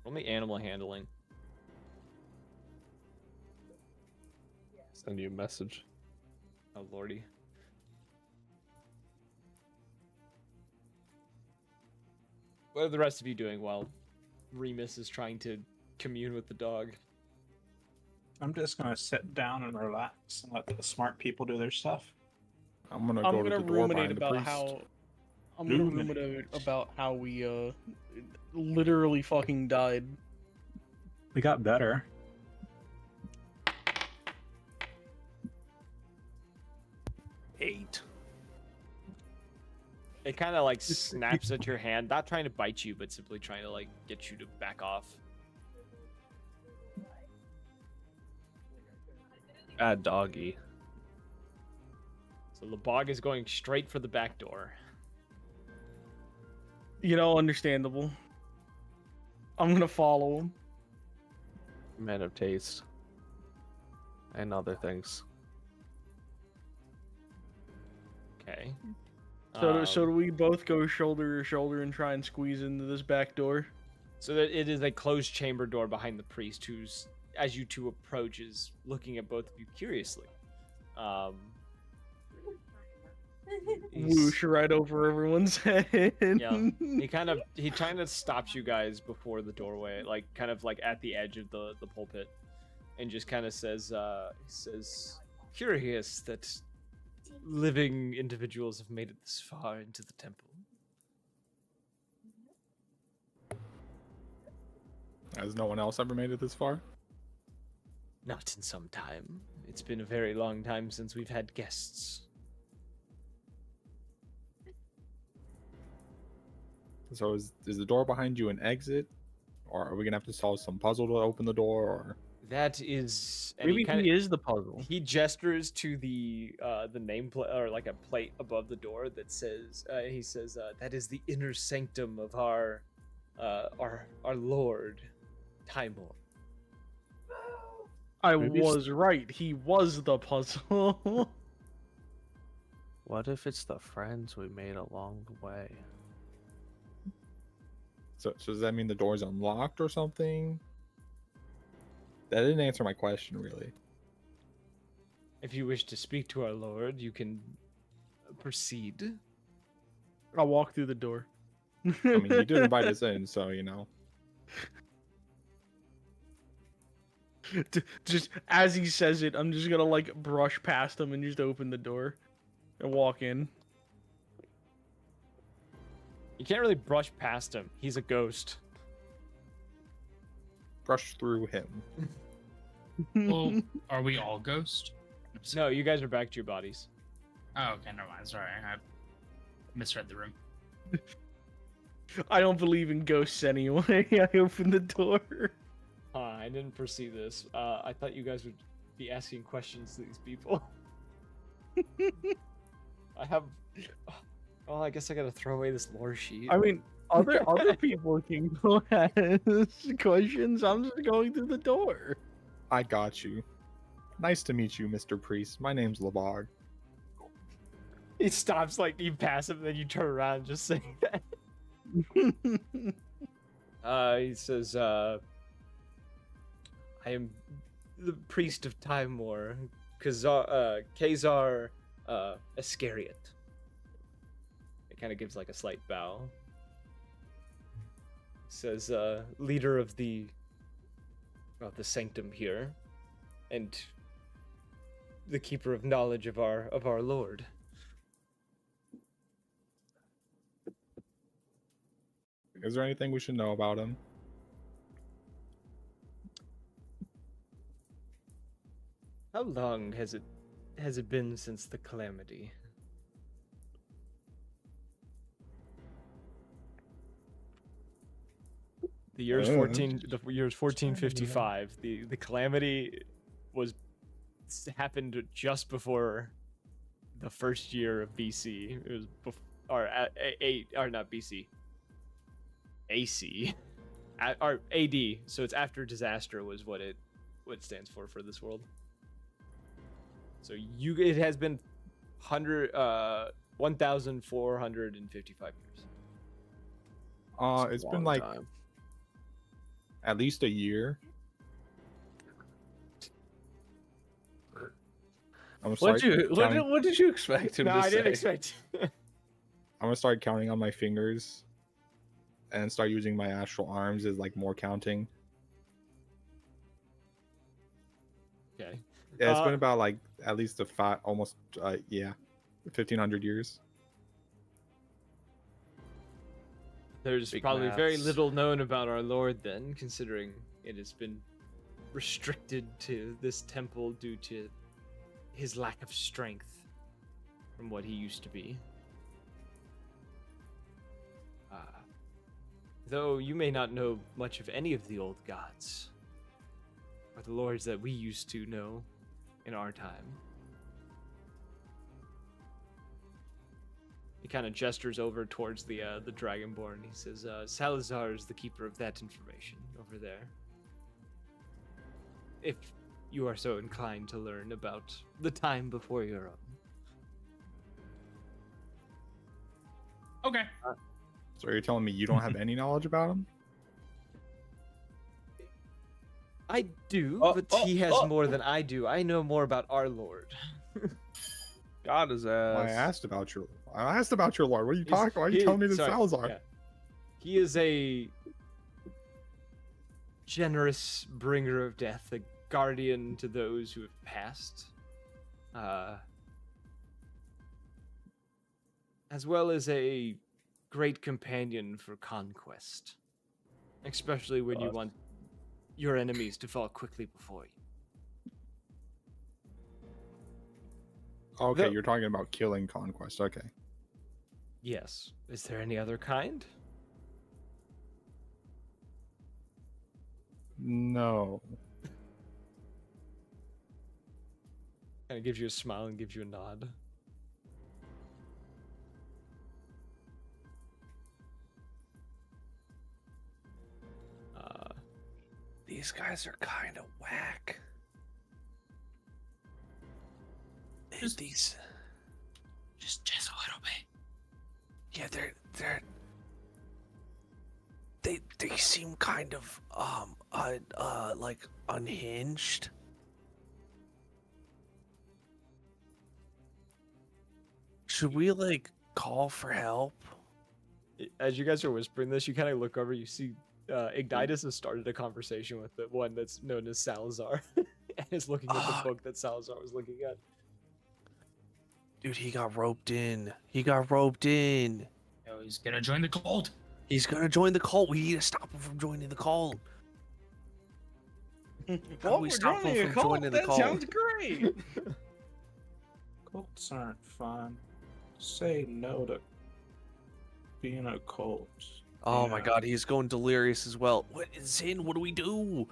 Only animal handling. Send you a message. Oh lordy. What are the rest of you doing while Remus is trying to commune with the dog? I'm just gonna sit down and relax and let the smart people do their stuff. I'm gonna I'm go to gonna the door ruminate behind the about priest. how I'm gonna ruminate about how we literally fucking died. We got better. Eight. It kind of like snaps at your hand, not trying to bite you, but simply trying to like get you to back off. Bad doggy. So Lebog is going straight for the back door. You know, understandable. I'm gonna follow him. Man of taste. And other things. Okay. So do we both go shoulder to shoulder and try and squeeze into this back door? So that it is a closed chamber door behind the priest, who's, as you two approach, is looking at both of you curiously. He's- Whoosh right over everyone's head. Yeah, he kind of stops you guys before the doorway, like kind of like at the edge of the pulpit, and just kind of says, "Curious that living individuals have made it this far into the temple." Has no one else ever made it this far? Not in some time. It's been a very long time since we've had guests. So is the door behind you an exit? Or are we gonna have to solve some puzzle to open the door? Or That is, and Maybe kinda- he is the puzzle. He gestures to the name plate, or like a plate above the door that says, he says, that is the inner sanctum of our Lord, Timor. I Maybe was right. He was the puzzle. What if it's the friends we made along the way? so does that mean the door's unlocked or something? That didn't answer my question really. If you wish to speak to our Lord, you can proceed. I'll walk through the door. I mean, you did invite us in, so you know. Just as he says it, I'm just gonna like brush past him and just open the door and walk in. You can't really brush past him. He's a ghost. Brush through him. Well, are we all ghost? No, you guys are back to your bodies. Oh, okay, never mind. Sorry, I misread the room. I don't believe in ghosts anyway. I opened the door. I didn't foresee this. I thought you guys would be asking questions to these people. I have. Well, I guess I gotta throw away this lore sheet. I mean, other people can go ask questions. I'm just going through the door. I got you. Nice to meet you, Mr. Priest. My name's Lebog. He stops, like, you pass him, then you turn around and just say that. He says, I am the priest of Timor, Kazar Iscariot. It kind of gives, like, a slight bow. Says, leader of the sanctum here, and the keeper of knowledge of our Lord. Is there anything we should know about him? How long has it been since the calamity? The year's 1455. The calamity was happened just before the first year of BC. It was or not BC. AC. Or AD. So it's after disaster was what it stands for this world. So it has been 1,455 years. It's been like at least a year. What did you expect him No, to I say? didn't expect. I'm gonna start counting on my fingers, and start using my astral arms as like more counting. Okay. Yeah, it's been about like at least 1,500 years. There's Big probably very maths. little known about our Lord then, considering it has been restricted to this temple due to his lack of strength from what he used to be. Though you may not know much of any of the old gods, or the lords that we used to know in our time. He kind of gestures over towards the Dragonborn. He says, Salazar is the keeper of that information over there. If you are so inclined to learn about the time before your own. Okay. So you're telling me you don't have any knowledge about him? I do, Oh, but oh, he has oh. more than I do. I know more about our Lord. God his ass. I asked about your lord. What are you He's- talking? Why are you he- telling me to sorry, Salazar? yeah. He is a generous bringer of death, a guardian to those who have passed, as well as a great companion for conquest, especially when you want your enemies to fall quickly before you. Okay, The- you're talking about killing conquest. Okay. Yes. Is there any other kind? No. Kind of gives you a smile and gives you a nod. These guys are kind of whack. Just- These, Just a little bit. yeah, they seem kind of like unhinged. Should we like call for help? As you guys are whispering this, you kind of look over. You see Ignitus has started a conversation with the one that's known as Salazar, and is looking at the book that Salazar was looking at. Dude, he got roped in. He got roped in. Yo, he's gonna join the cult. He's gonna join the cult. We need to stop him from joining the cult. How do Well, we we're stop joining him a from cult. joining the That cult? sounds great. Cults aren't fun. Say no to being a cult. Oh my Yeah. god, he's going delirious as well. What is in? What do we do?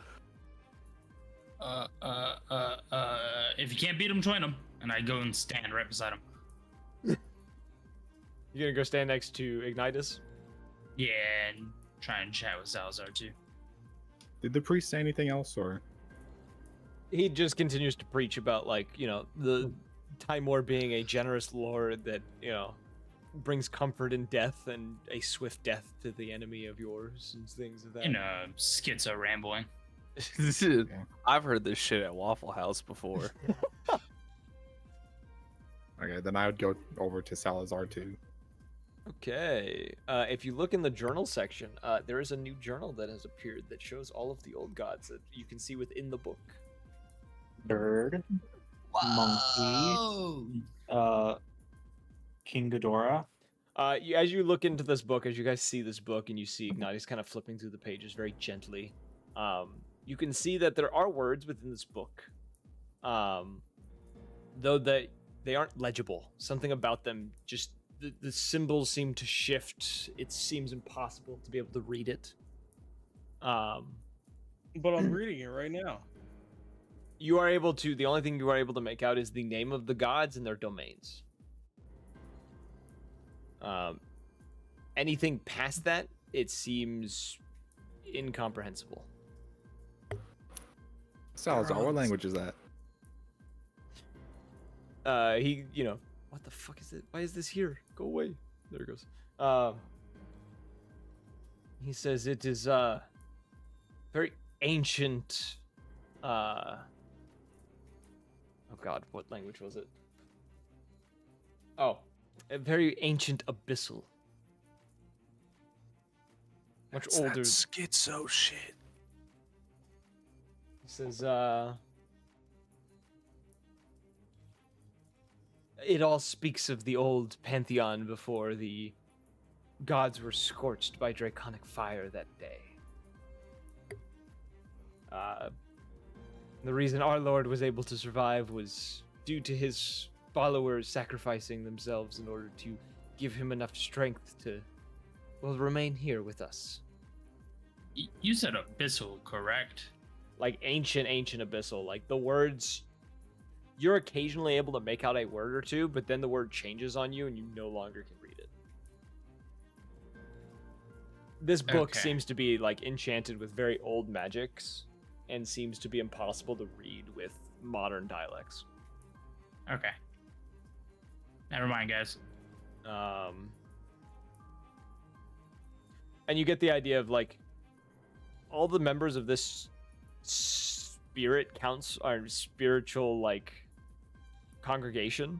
If you can't beat him, join him. And I go and stand right beside him. You gonna go stand next to Ignitus? Yeah, and try and chat with Salazar too. Did the priest say anything else, or? He just continues to preach about, like, you know, the Timor being a generous lord that, you know, brings comfort in death and a swift death to the enemy of yours and things of that. Schizo rambling. I've heard this shit at Waffle House before. Okay, then I would go over to Salazar too. Okay. If you look in the journal section, there is a new journal that has appeared that shows all of the old gods that you can see within the book. Bird, monkey, King Ghidorah. As you look into this book, as you guys see this book and you see Ignatius kind of flipping through the pages very gently, you can see that there are words within this book, though that they aren't legible. Something about them, just the symbols seem to shift. It seems impossible to be able to read it. But I'm reading it right now. You are able to. The only thing you are able to make out is the name of the gods and their domains. Anything past that, it seems incomprehensible. Salazar, what language is that? What the fuck is it? Why is this here? Go away. There it goes. He says it is very ancient. Oh God, what language was it? Oh, a very ancient abyssal. Much That's older. that schizo shit. He says, it all speaks of the old pantheon before the gods were scorched by draconic fire that day. The reason our Lord was able to survive was due to his followers sacrificing themselves in order to give him enough strength to, well, remain here with us. You said abyssal, correct? Like ancient abyssal. Like the words, you're occasionally able to make out a word or two, but then the word changes on you and you no longer can read it. This book Okay. seems to be like enchanted with very old magics and seems to be impossible to read with modern dialects. Okay. Never mind, guys. And you get the idea of like all the members of this spirit counts or spiritual like congregation.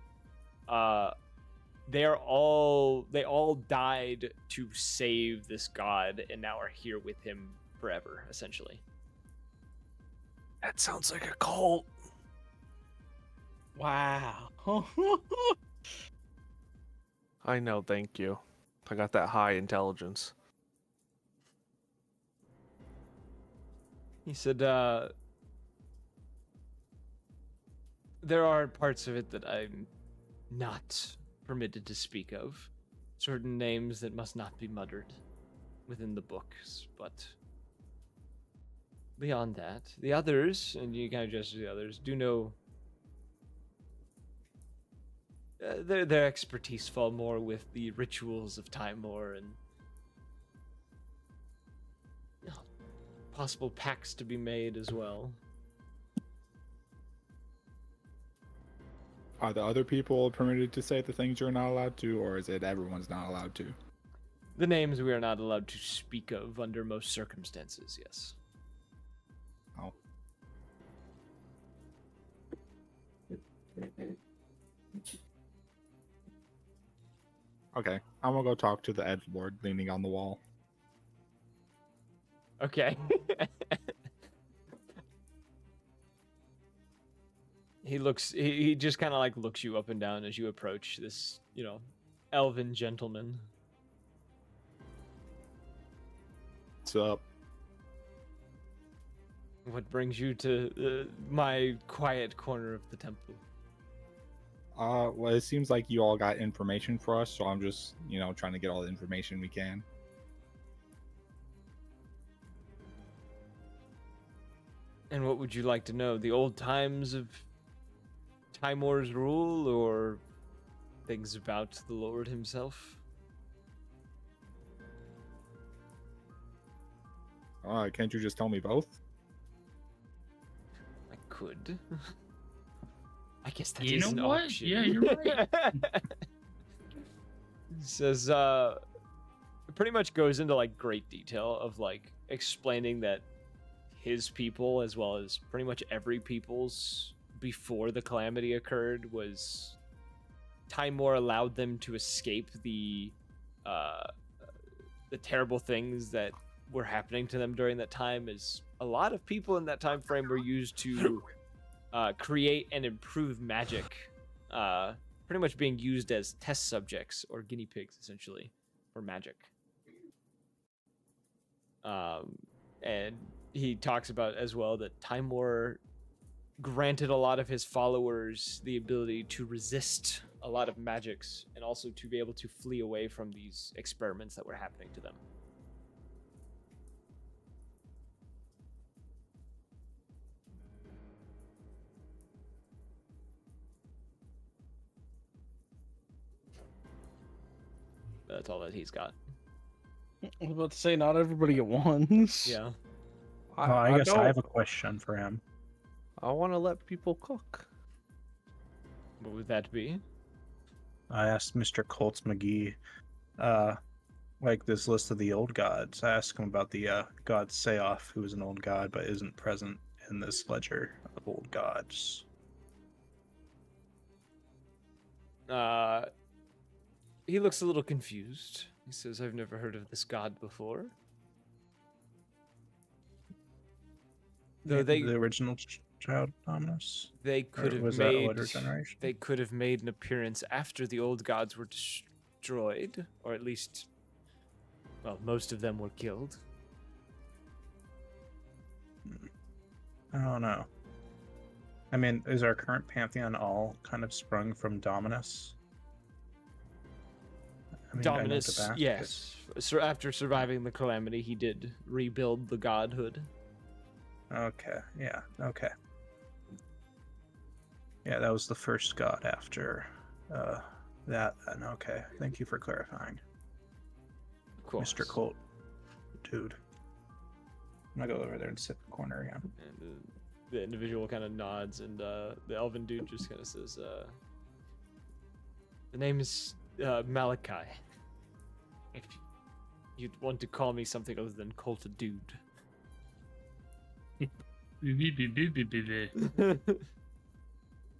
They all died to save this god and now are here with him forever, essentially. That sounds like a cult. Wow. I know, thank you. I got that high intelligence. He said, there are parts of it that I'm not permitted to speak of. Certain names that must not be muttered within the books, but beyond that, the others, and you kind of gesture to the others, do know their expertise fall more with the rituals of Timor and possible pacts to be made as well. Are the other people permitted to say the things you're not allowed to, or is it everyone's not allowed to? The names we are not allowed to speak of under most circumstances, yes. Oh. Okay, I'm gonna go talk to the edge lord leaning on the wall. Okay. He just kind of like looks you up and down as you approach this, elven gentleman. What's up? What brings you to my quiet corner of the temple? Well, it seems like you all got information for us, so I'm just, trying to get all the information we can. And what would you like to know? The old times of Timor's rule, or things about the Lord himself? Can't you just tell me both? I could. I guess that You is know an what? option. Yeah, you're right. He says, it pretty much goes into like great detail of like explaining that his people, as well as pretty much every people's before the calamity occurred, was Timor allowed them to escape the terrible things that were happening to them during that time, as a lot of people in that time frame were used to create and improve magic, pretty much being used as test subjects or guinea pigs essentially for magic. And he talks about as well that Timor granted a lot of his followers the ability to resist a lot of magics and also to be able to flee away from these experiments that were happening to them. That's all that he's got. I was about to say, not everybody at once. Yeah. I guess I don't- have a question for him. I want to let people cook. What would that be? I asked Mr. Colts McGee, like this list of the old gods. I asked him about the god Seoff, who is an old god but isn't present in this ledger of old gods. He looks a little confused. He says, "I've never heard of this god before." Though The original child Dominus. they could Or have was that a made later generation? they could have made an appearance after the old gods were destroyed, or at least, well, most of them were killed. I don't know. I mean, is our current pantheon all kind of sprung from Dominus? I mean, I know Dominus, Tabascus- yes. So after surviving the calamity, he did rebuild the godhood. Okay, yeah, okay. Yeah, that was the first god after that then. Okay, thank you for clarifying. Of course. Mr. Colt. Dude. I'm gonna go over there and sit in the corner again. And the individual kind of nods, and the elven dude just kind of says, "The name is Malachi. If you'd want to call me something other than Colt a dude."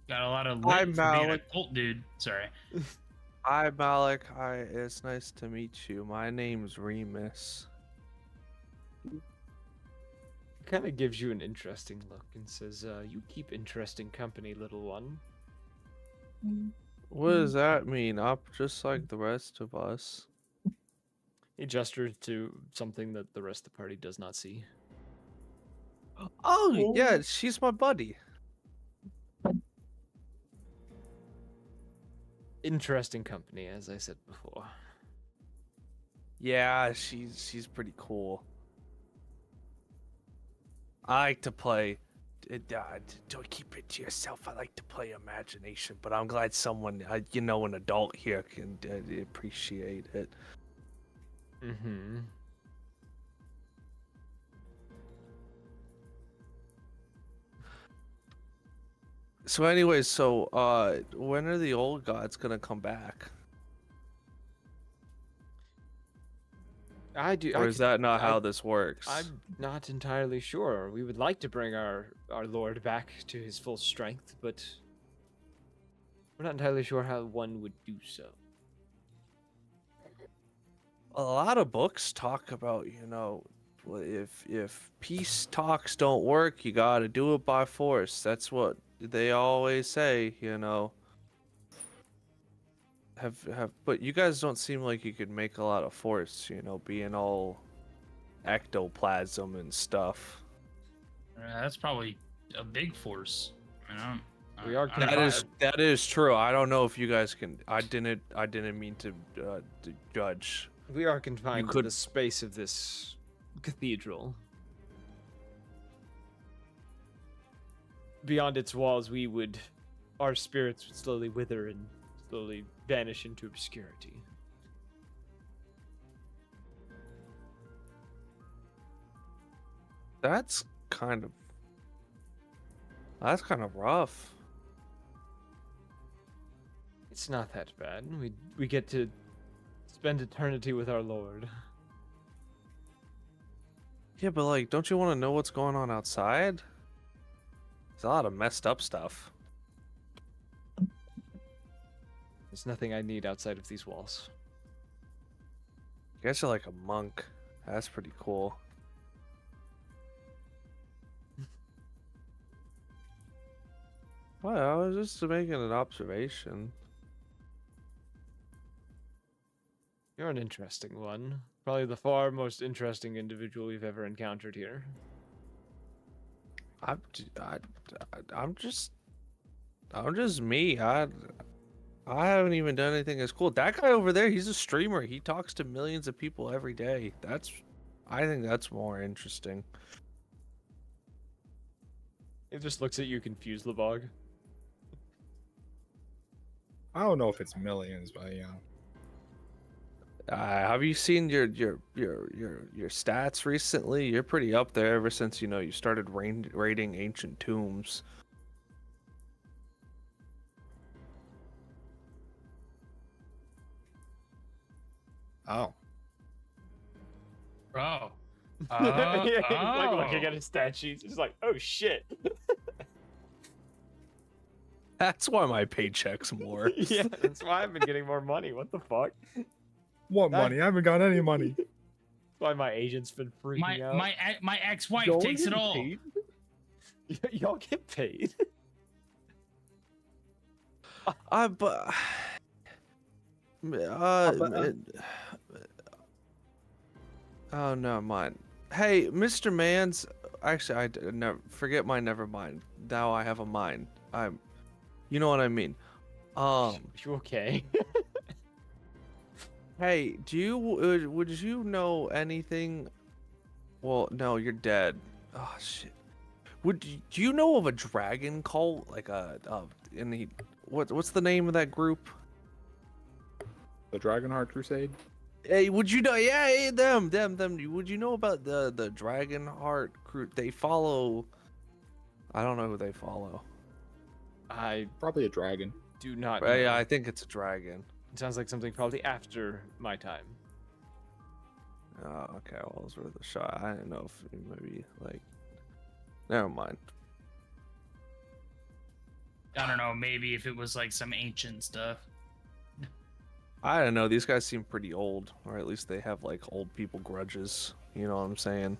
Got a lot of Hi, lit for being a Malik. cult dude. Sorry. Hi, Malik. Hi, it's nice to meet you. My name's Remus. Kind of gives you an interesting look and says, "You keep interesting company, little one." What does that mean? I'm just like the rest of us. He gestures to something that the rest of the party does not see. Oh, yeah, she's my buddy. Interesting company, as I said before. Yeah, she's pretty cool. I like to play. Don't keep it to yourself. I like to play imagination, but I'm glad someone, an adult here can appreciate it. Mm-hmm. So, anyways, when are the old gods gonna come back? Or is that not how this works? I'm not entirely sure. We would like to bring our lord back to his full strength, but we're not entirely sure how one would do so. A lot of books talk about, if peace talks don't work, you gotta do it by force. That's what they always say, But you guys don't seem like you could make a lot of force, being all ectoplasm and stuff. That's probably a big force. We are I don't know. That is true. I don't know if you guys can. I didn't mean to judge. We are confined to could- the space of this cathedral. Beyond its walls, our spirits would slowly wither and slowly vanish into obscurity. That's kind of rough. It's not that bad. We get to spend eternity with our lord. Yeah, but don't you want to know what's going on outside? There's a lot of messed up stuff. There's nothing I need outside of these walls. You guys are like a monk. That's pretty cool. Well, I was just making an observation. You're an interesting one. Probably the far most interesting individual we've ever encountered here. I'm just me. I haven't even done anything as cool. That guy over there, he's a streamer. He talks to millions of people every day. I think that's more interesting. It just looks at you confused, Lebog. I don't know if it's millions, but yeah. Have you seen your stats recently? You're pretty up there ever since you started raiding ancient tombs. Oh. Oh. Yeah, he's like Oh. looking at his stat sheets. He's like, oh shit. That's why my paycheck's more. Yeah, that's why I've been getting more money. What the fuck? What That- money? I haven't got any money. That's why my agent's been freaking out. My ex-wife Y'all takes it getting all. paid? Y'all get paid. But oh no, mine. Hey, Mr. Mans. Actually, never forget my never mind. Now I have a mind. You know what I mean. You okay? Hey, would you know anything? Well, no, you're dead. Oh shit. Do you know of a dragon cult like what's the name of that group? The Dragonheart Crusade? Hey, would you know? Yeah, hey, them. Would you know about the Dragonheart crew? They follow. I don't know who they follow. I Probably a dragon. do not But know. yeah, I think it's a dragon. It sounds like something probably after my time. Oh, okay. Well, it was worth a shot. I didn't know if maybe like. Never mind. I don't know. Maybe if it was like some ancient stuff. I don't know. These guys seem pretty old, or at least they have like old people grudges. You know what I'm saying?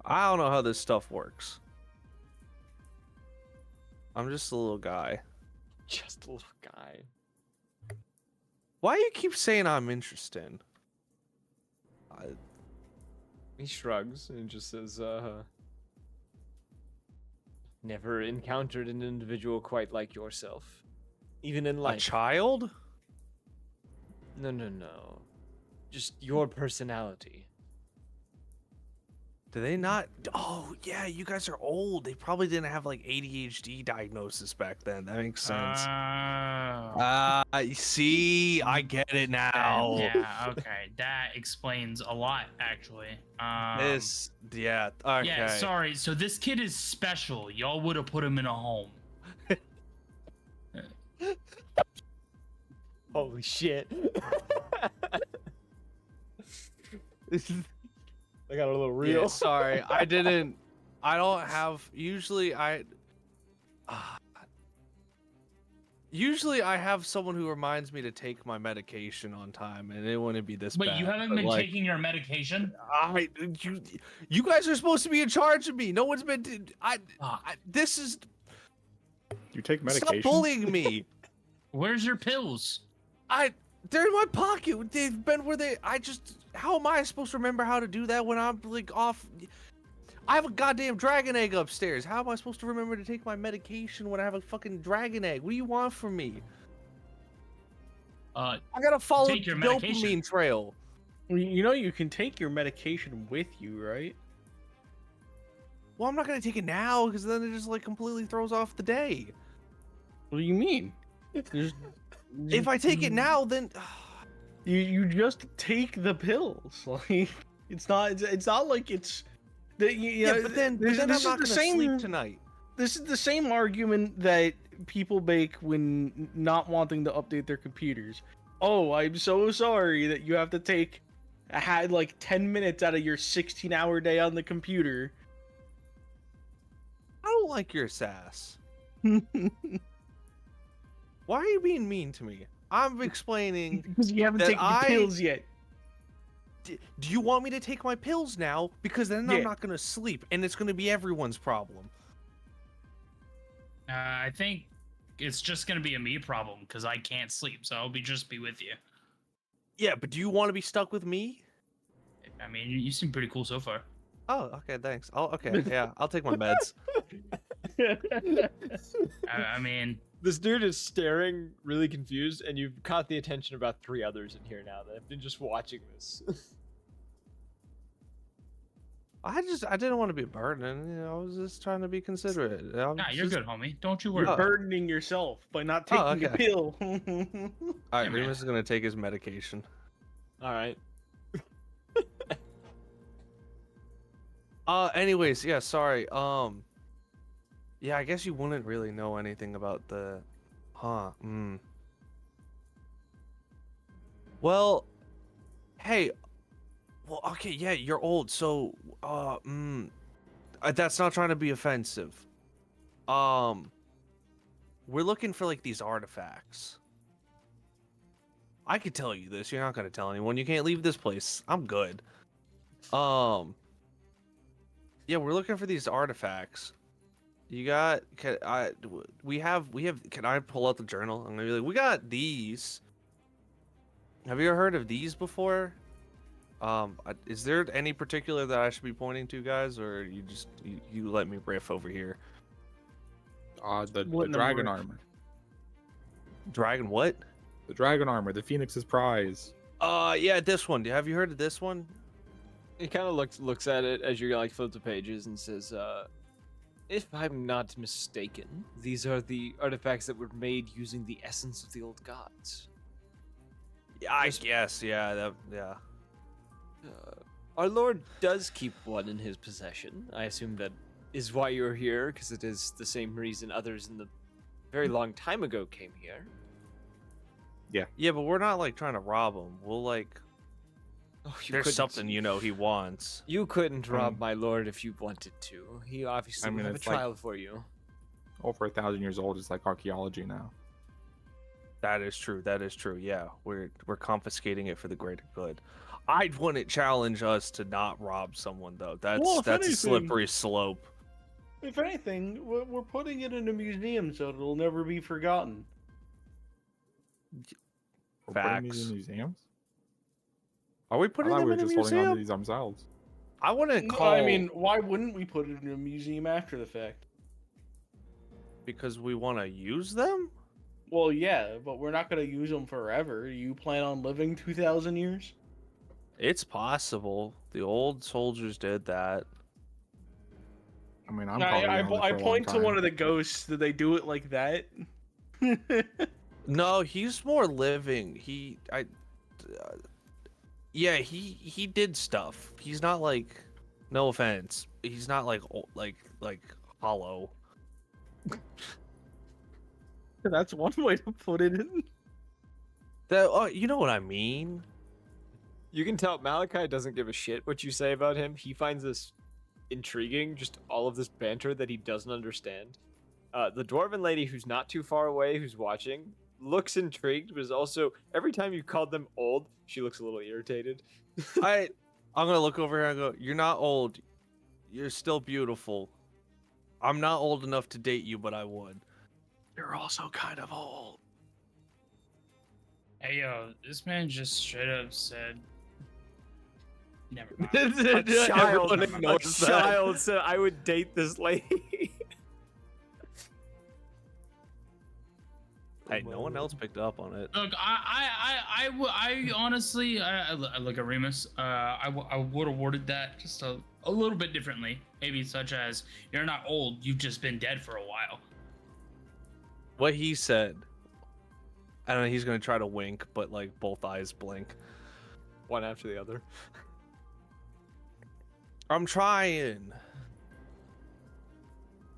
I don't know how this stuff works. I'm just a little guy. Just a little guy. Why do you keep saying I'm interested? He shrugs and just says, never encountered an individual quite like yourself. Even in A life. child? No. Just your personality. Do they not? Oh, yeah, you guys are old. They probably didn't have like ADHD diagnosis back then. That makes sense. See, I get it now. Yeah, okay. That explains a lot, actually. Yeah, okay. Yeah, sorry. So this kid is special. Y'all would have put him in a home. Holy shit. I got a little real. Yeah, sorry, I don't have. Usually I have someone who reminds me to take my medication on time, and it wouldn't be this But bad. you haven't but, been like, taking your medication? you guys are supposed to be in charge of me. No one's been. This is. You take medication? Stop bullying me. Where's your pills? They're in my pocket. They've been where they. How am I supposed to remember how to do that when I'm like off? I have a goddamn dragon egg upstairs. How am I supposed to remember to take my medication when I have a fucking dragon egg? What do you want from me? I gotta follow the take your medication. dopamine trail. You know you can take your medication with you, right? Well, I'm not gonna take it now because then it just like completely throws off the day. What do you mean? If I take it now, then you just take the pills. Like it's not like it's yeah. But then I'm not gonna sleep tonight. This is the same argument that people make when not wanting to update their computers. Oh, I'm so sorry that you have to take like 10 minutes out of your 16-hour day on the computer. I don't like your sass. Why are you being mean to me? I'm explaining. Because you haven't that taken the pills yet. Do you want me to take my pills now? Because then Yeah. I'm not gonna sleep, and it's gonna be everyone's problem. I think it's just gonna be a me problem because I can't sleep, so I'll just be with you. Yeah, but do you want to be stuck with me? I mean, you seem pretty cool so far. Oh, okay, thanks. Yeah, I'll take my meds. I mean, This dude is staring really confused, and you've caught the attention of about 3 others in here now that have been just watching this. I didn't want to be burdened. You know, I was just trying to be considerate. Nah, you're good, homie. Don't you worry. You're burdening yourself by not Oh, taking a okay. pill. All right, Yeah, man. Remus is gonna take his medication. All right. Anyways, yeah, sorry. Yeah, I guess you wouldn't really know anything about the, Well, hey, well, okay, yeah, you're old, so, that's not trying to be offensive. We're looking for like these artifacts. I could tell you this. You're not gonna tell anyone. You can't leave this place. I'm good. Yeah, we're looking for these artifacts. You got? We have. Can I pull out the journal? I'm gonna be like, we got these. Have you ever heard of these before? Is there any particular that I should be pointing to, guys, or you just you let me riff over here? The What dragon number? armor. Dragon what? The dragon armor, the Phoenix's prize. Yeah, this one. Have you heard of this one? He kind of looks at it as you like flip the pages and says, "If I'm not mistaken, these are the artifacts that were made using the essence of the old gods." Yeah, I guess. Yeah, yeah. Our Lord does keep one in his possession. I assume that is why you're here, because it is the same reason others in the very long time ago came here. Yeah, but we're not like trying to rob him. We'll like. Oh, There's something he wants. You couldn't rob my lord if you wanted to. He obviously would have a it's like- trial for you. Over 1,000 years old. It's like archaeology now. That is true. That is true. Yeah, we're confiscating it for the greater good. I wouldn't challenge us to not rob someone though. That's Well, if a anything- slippery slope. If anything, we're putting it in a museum so it'll never be forgotten. We're putting these Facts. in museums. Are we I putting thought them we in were a just holding on to museum? these ourselves. I wouldn't No, call. I mean, why wouldn't we put it in a museum after the fact? because we want to use them. Well, yeah, but we're not going to use them forever. You plan on living 2,000 years? It's possible. The old soldiers did that. I mean, I'm probably I gonna live for a long point to one time. of the ghosts. Did they do it like that? No, he's more living. Yeah, he did stuff. He's not like, no offense, he's not like like hollow. That's one way to put it. That you know what I mean. You can tell Malachi doesn't give a shit what you say about him. He finds this intriguing, just all of this banter that he doesn't understand. The dwarven lady who's not too far away, who's watching, looks intrigued, but is also, every time you called them old, she looks a little irritated. I'm gonna look over here and go, you're not old. You're still beautiful. I'm not old enough to date you, but I would. You're also kind of old. Hey yo, this man just straight up said. Never mind. A child, Everyone a ignores that. child said, I would date this lady. Hey, no one else picked up on it. Look, I honestly, I look at Remus. I would have worded that just a little bit differently. Maybe such as, you're not old, you've just been dead for a while. What he said. I don't know. He's gonna try to wink, but like both eyes blink. One after the other. I'm trying.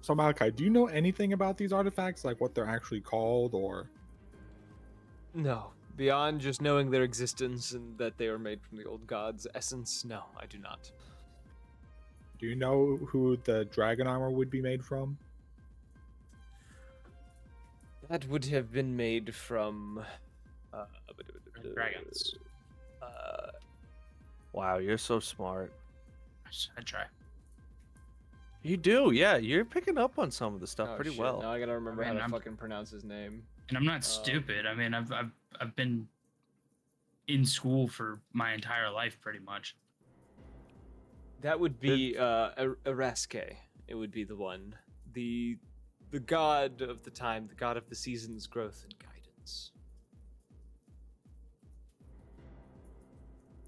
So Malachi, do you know anything about these artifacts, like what they're actually called, or? No. Beyond just knowing their existence and that they were made from the old god's essence, no, I do not. Do you know who the dragon armor would be made from? That would have been made from Dragons. Wow, you're so smart. I try. You do, yeah. You're picking up on some of the stuff oh, pretty shit, well. Now I gotta remember I mean, how to I'm- fucking pronounce his name. And I'm not stupid. I mean, I've been in school for my entire life, pretty much. That would be Eraske. It would be the one. The god of the time, the god of the season's growth and guidance.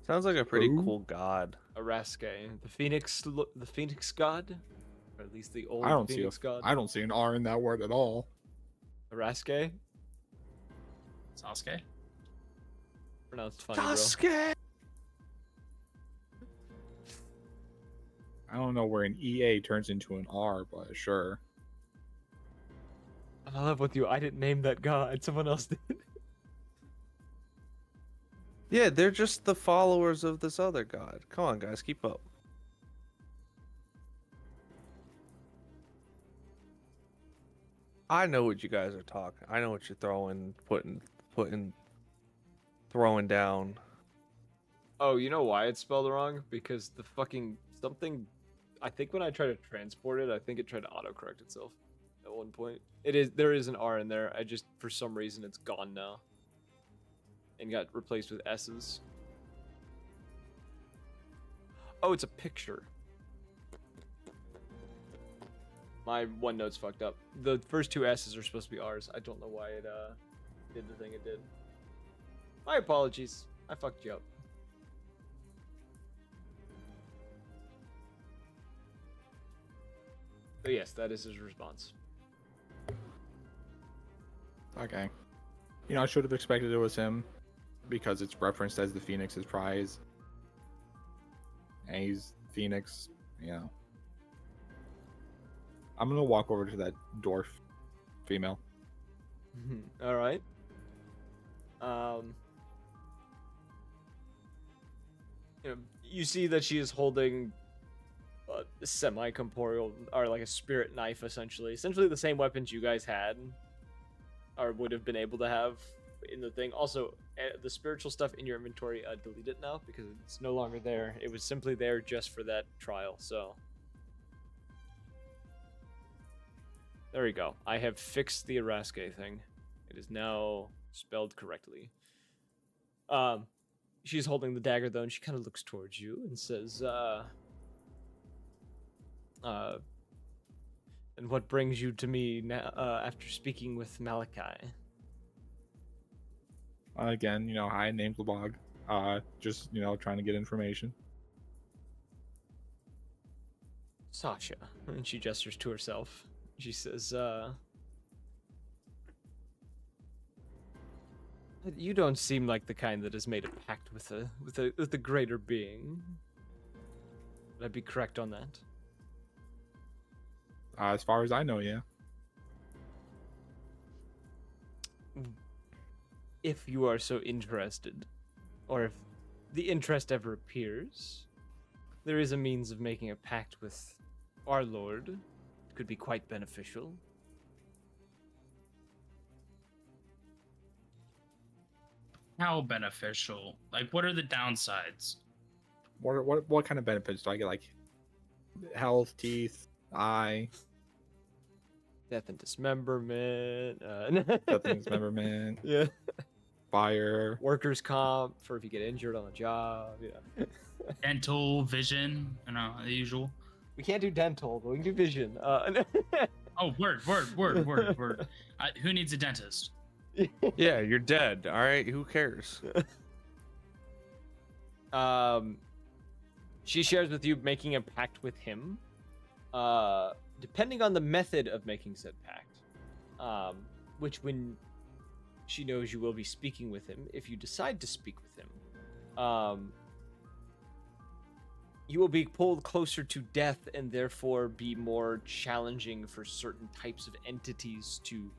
Sounds like a pretty Who? cool god. Araske, the Phoenix god, or at least the old I don't Phoenix god. I don't see an R in that word at all. Araske, Sasuke. pronounced funny, bro. Sasuke! I don't know where an EA turns into an R, but sure. I love with you. I didn't name that god. Someone else did. Yeah, they're just the followers of this other god. Come on, guys, keep up. I know what you guys are talking. I know what you're throwing down. Oh, you know why it's spelled wrong? Because the fucking something. I think when I try to transport it, I think it tried to autocorrect itself at one point. There is an R in there. I just for some reason it's gone now. And got replaced with S's. Oh, it's a picture. My OneNote's fucked up. The first two S's are supposed to be R's. I don't know why it did the thing it did. My apologies. I fucked you up. But yes, that is his response. Okay. You know, I should have expected it was him because it's referenced as the Phoenix's prize. And he's Phoenix, you know. I'm gonna walk over to that dwarf female. All right. You know, you see that she is holding a semi-corporeal, or like a spirit knife, essentially. Essentially the same weapons you guys had, or would have been able to have in the thing. Also, the spiritual stuff in your inventory, delete it now because it's no longer there. It was simply there just for that trial, so. There we go. I have fixed the Araske thing. It is now spelled correctly. She's holding the dagger though, and she kind of looks towards you and says, and what brings you to me now, after speaking with Malachi? Again, you know, hi, name's Lebog. Just, you know, trying to get information. Sasha. And she gestures to herself. She says, you don't seem like the kind that has made a pact with a greater being. Would I be correct on that? As far as I know, yeah. If you are so interested, or if the interest ever appears, there is a means of making a pact with our Lord. It could be quite beneficial. How beneficial? Like, what are the downsides? What kind of benefits do I get? Like health, teeth, eye, Death and dismemberment. death and dismemberment, Yeah. fire. Workers' comp for if you get injured on the job. Yeah. Dental, vision, you know, the usual. We can't do dental, but we can do vision. Oh, word. Who needs a dentist? Yeah, you're dead. All right, who cares? She shares with you making a pact with him. Depending on the method of making said pact, which when she knows you will be speaking with him, if you decide to speak with him, you will be pulled closer to death and therefore be more challenging for certain types of entities to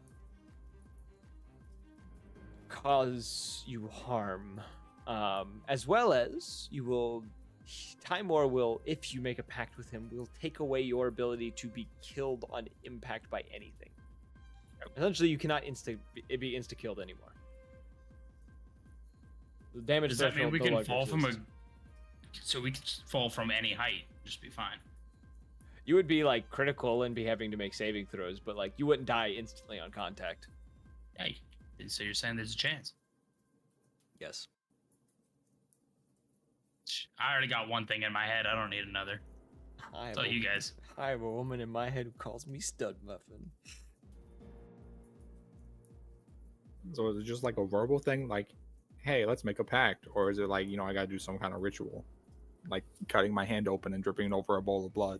cause you harm. As well as you will, Timor will, if you make a pact with him, will take away your ability to be killed on impact by anything. Essentially, you cannot be insta-killed anymore. The damage Does that mean threshold we no can longer fall from a... exists. So we can fall from any height, just be fine. You would be like critical and be having to make saving throws, but like you wouldn't die instantly on contact. Hey, so you're saying there's a chance? Yes. I already got one thing in my head. I don't need another. I It's all you guys. I have a woman in my head who calls me stud muffin. So is it just like a verbal thing? Like, hey, let's make a pact, or is it like, I gotta do some kind of ritual, like cutting my hand open and dripping over a bowl of blood?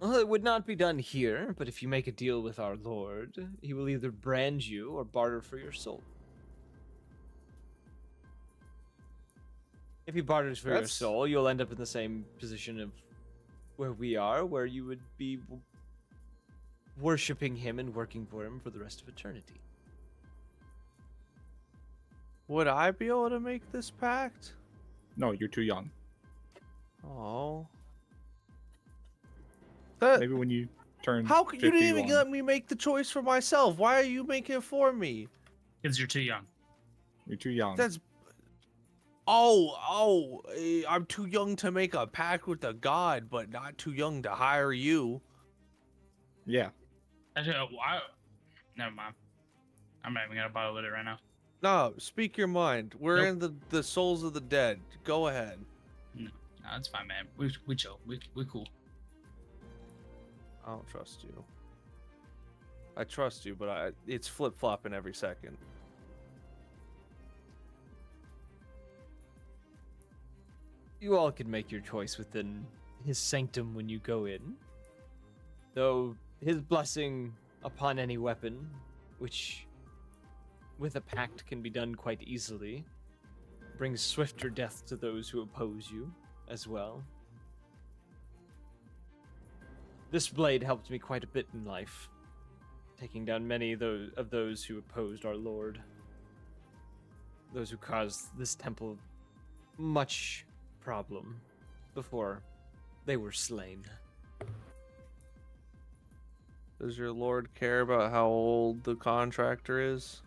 Well, it would not be done here, but if you make a deal with our lord, he will either brand you or barter for your soul. If he barters for your That's- soul, you'll end up in the same position of where we are, where you would be worshipping him and working for him for the rest of eternity. Would I be able to make this pact? No, you're too young. Oh. Maybe when you turn How could you didn't even 51. let me make the choice for myself? Why are you making it for me? Because you're too young. You're too young. That's I'm too young to make a pact with a god, but not too young to hire you. Yeah. Actually, never mind. I'm not even gonna bother with it right now. No, speak your mind. We're Nope. in the souls of the dead. Go ahead. No, it's fine, man. We chill. We cool. I don't trust you. I trust you, but it's flip flopping every second. You all can make your choice within his sanctum when you go in. Though his blessing upon any weapon, which with a pact can be done quite easily, brings swifter death to those who oppose you as well. This blade helped me quite a bit in life, taking down many of those who opposed our Lord. Those who caused this temple much problem before they were slain. Does your lord care about how old the contractor is?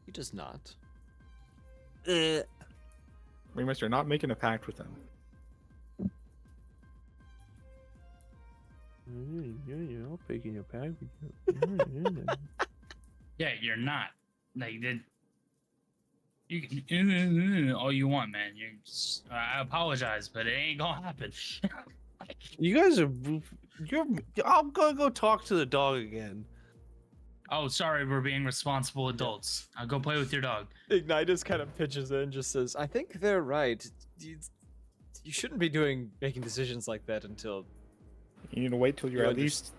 He does not. Remus, you're not making a pact with him. Yeah, I'll pick you a pact. Yeah, you're not. Like, you can all you want, man. I apologize, but it ain't gonna happen. You guys are. I'm gonna go talk to the dog again. Oh, sorry, we're being responsible adults. I'll go play with your dog. Ignitus kind of pitches in and just says, I think they're right. You shouldn't be making decisions like that until... You need to wait till you're You at least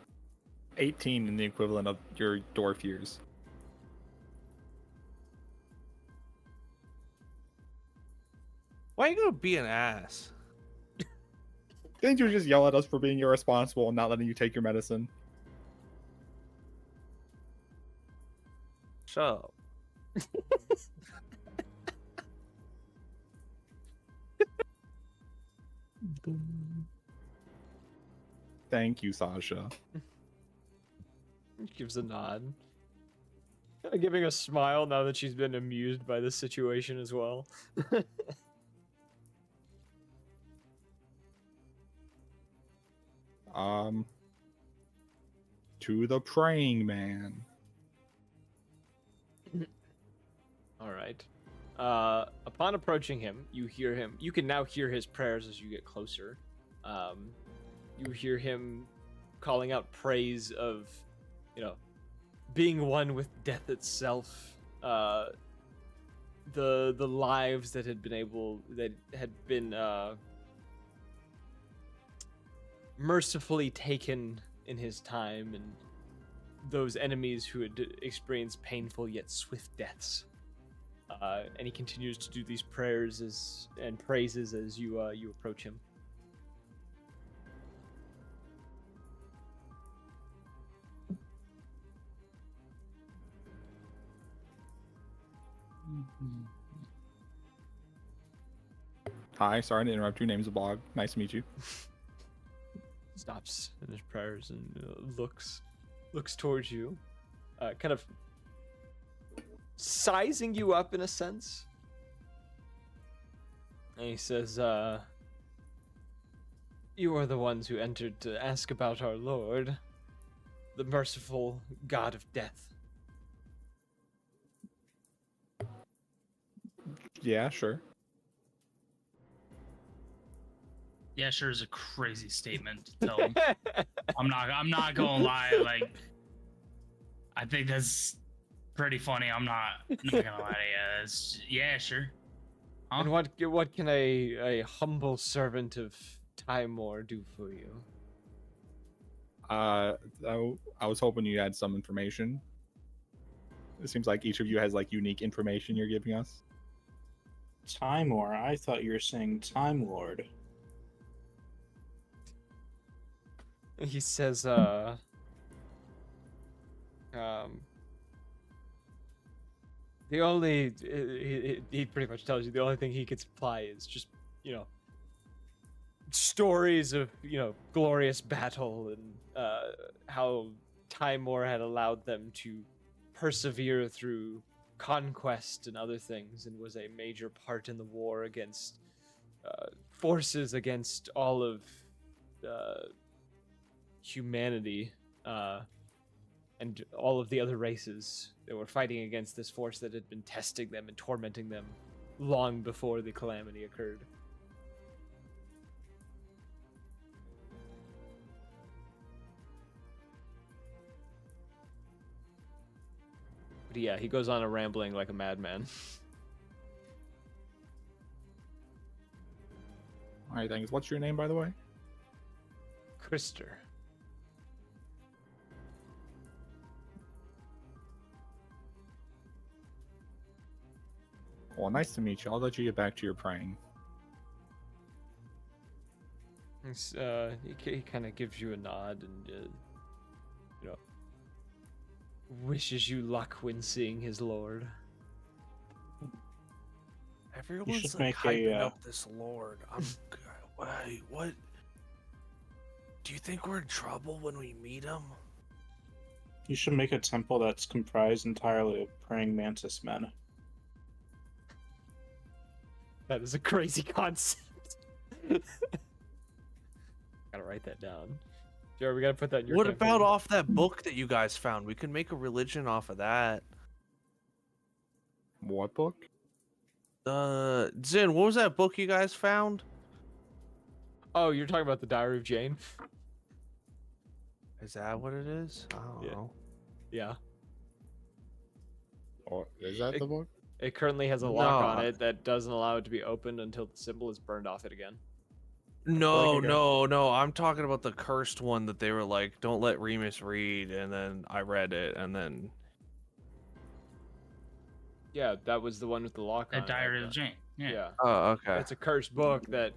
18 in the equivalent of your dwarf years. Why are you gonna be an ass? Didn't you just yell at us for being irresponsible and not letting you take your medicine? Shut up. Thank you, Sasha. Gives a nod. Kind of giving a smile now that she's been amused by this situation as well. To the praying man. All right. Upon approaching him, you hear him. You can now hear his prayers as you get closer. You hear him calling out praise of, being one with death itself. The lives that had been mercifully taken in his time, and those enemies who had experienced painful yet swift deaths. And he continues to do these prayers and praises as you approach him. Hi, sorry to interrupt. Your name's Bog. Nice to meet you. Stops in his prayers and looks towards you, kind of sizing you up in a sense. And he says, you are the ones who entered to ask about our Lord, the merciful God of death. Yeah, sure. Yeah, sure is a crazy statement to tell him. I'm not gonna lie, like I think that's pretty funny. I'm not gonna lie to you. Yeah, sure. Huh? And what can a humble servant of Timor do for you? I was hoping you had some information. It seems like each of you has like unique information you're giving us. Timor. I thought you were saying Time Lord. He says, the only he pretty much tells you the only thing he can supply is just, you know, stories of, you know, glorious battle and how Timor had allowed them to persevere through conquest and other things, and was a major part in the war against forces against all of humanity and all of the other races that were fighting against this force that had been testing them and tormenting them long before the calamity occurred. But yeah, he goes on a rambling like a madman. All right, thanks. What's your name, by the way? Krister. Well, nice to meet you. I'll let you get back to your praying. He kind of gives you a nod and, you know, wishes you luck when seeing his lord. Everyone's should like make hyping a, up this lord. Wait, what? Do you think we're in trouble when we meet him? You should make a temple that's comprised entirely of praying mantis men. That is a crazy concept. Gotta write that down. Jared, we gotta put that in your What campaign. about off that book that you guys found? We can make a religion off of that. What book? Zin, what was that book you guys found? Oh, you're talking about the Diary of Jane? Is that what it is? I don't Yeah. know. Yeah. Or is that the book? It currently has a lock on No. it that doesn't allow it to be opened until the symbol is burned off it again. No, Like a- no. I'm talking about the cursed one that they were like, don't let Remus read, and then I read it, and then Yeah, that was the one with the lock on The it. Diary of Jane. Yeah. Yeah. oh, okay. It's a cursed book that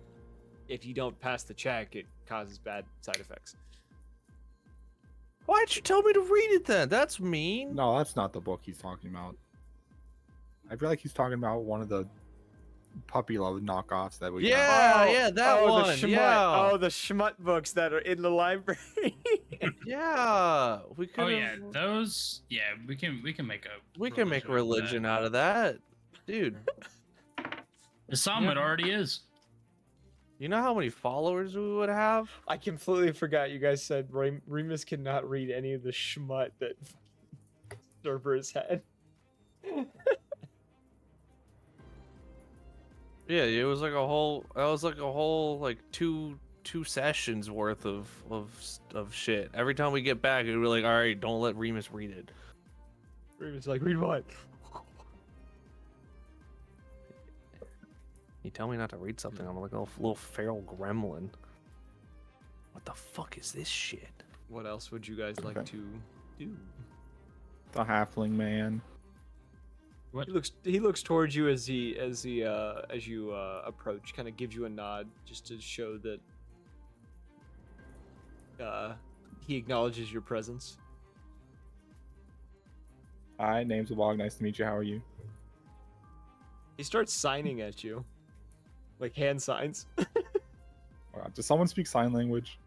if you don't pass the check, it causes bad side effects. Why'd you tell me to read it then? That's mean. No, that's not the book he's talking about. I feel like he's talking about one of the puppy love knockoffs that we got. Yeah, that one. The Schmut. Yeah. Oh, the Schmut books that are in the library. Yeah, we could. Oh yeah, those. Yeah, we can make a. We can make a religion out of that, dude. The summit already is. You know how many followers we would have? I completely forgot you guys said Remus cannot read any of the Schmut that Cerberus had. Yeah, it was like a whole. That was like a whole like two sessions worth of shit. Every time we get back, we were like, all right, don't let Remus read it. Remus like, read what? You tell me not to read something, I'm like a little feral gremlin. What the fuck is this shit? What else would you guys like to do? The halfling man. What? He looks towards you as you approach, kind of gives you a nod just to show that he acknowledges your presence. Hi, name's Wog. Nice to meet you. How are you? He starts signing at you, like hand signs. Wow, does someone speak sign language?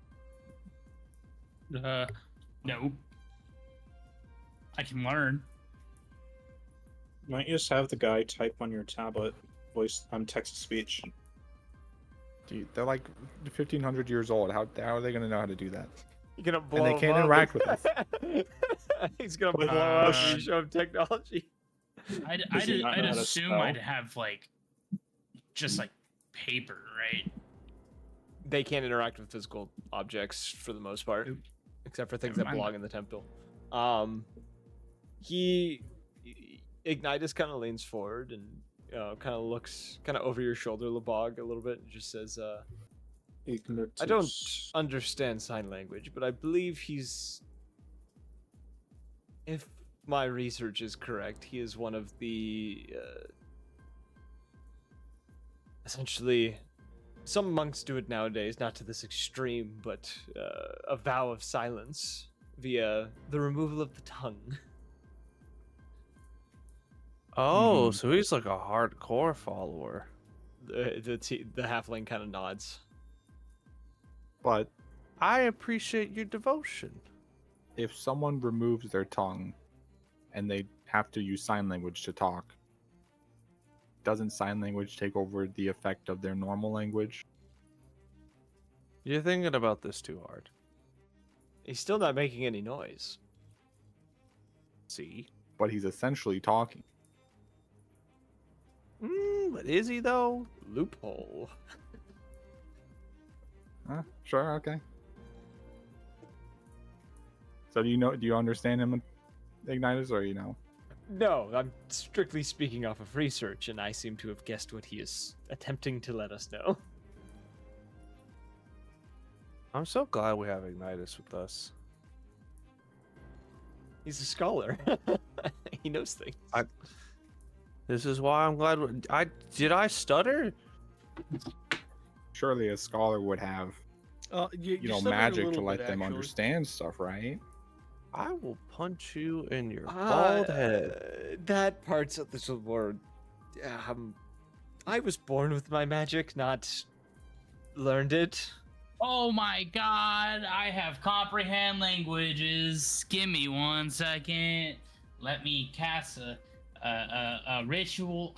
No. I can learn. Might you just have the guy type on your tablet, voice text to speech? Dude, they're like 1,500 years old. How are they gonna know how to do that? You're gonna blow And they him can't up. interact with us. He's gonna blow up if you show him technology. I'd he not know how to assume spell? I'd have like, just like paper, right? They can't interact with physical objects for the most part, Oop. except for things Never that mind belong in the temple. He Ignitus kind of leans forward and kind of looks kind of over your shoulder, Labog, a little bit, and just says, I don't understand sign language, but I believe he's, if my research is correct, he is one of the, essentially, some monks do it nowadays, not to this extreme, but a vow of silence via the removal of the tongue. Oh, so he's like a hardcore follower. The halfling kind of nods. But I appreciate your devotion. if someone removes their tongue and they have to use sign language to talk, doesn't sign language take over the effect of their normal language? You're thinking about this too hard. He's still not making any noise. See? But he's essentially talking. But is he though? Loophole. Sure, okay. So do you understand him, Ignitus, or you know? No, I'm strictly speaking off of research, and I seem to have guessed what he is attempting to let us know. I'm so glad we have Ignitus with us. He's a scholar. He knows things. This is why I'm glad. Did I stutter? Surely a scholar would have, you know, stuttered a magic to little let bit, them actually. understand stuff, right? I will punch you in your bald head. That part's a little more. I was born with my magic, not learned it. Oh my god, I have comprehend languages. Give me 1 second. Let me cast a ritual.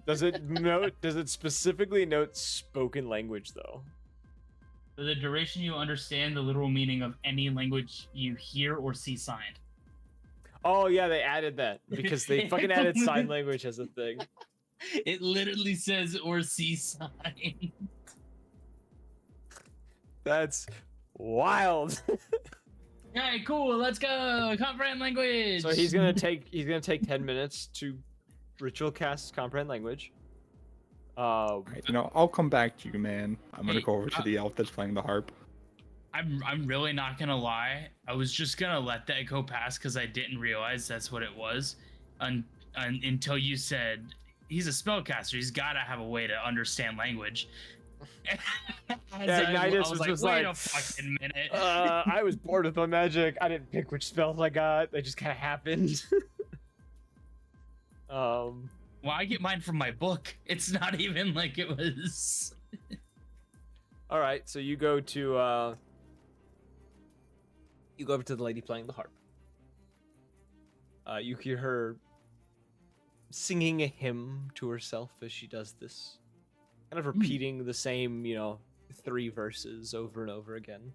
Does it specifically note spoken language though? For the duration you understand the literal meaning of any language you hear or see signed. Oh yeah, they added that because they fucking added sign language as a thing. It literally says or see signed. That's wild. Okay, cool. Let's go. Comprehend language. So he's gonna take 10 minutes to ritual cast comprehend language. Right, you know, I'll come back to you, man. I'm gonna Hey, go over to the elf that's playing the harp. I'm really not gonna lie. I was just gonna let that go past because I didn't realize that's what it was, until you said he's a spellcaster. He's gotta have a way to understand language. Ignitus was like, just wait like, a fucking minute. I was bored with my magic. I didn't pick which spells I got. They just kind of happened. Well, I get mine from my book. It's not even like it was. All right, so you go to over to the lady playing the harp. You hear her singing a hymn to herself as she does this, kind of repeating the same, 3 verses over and over again.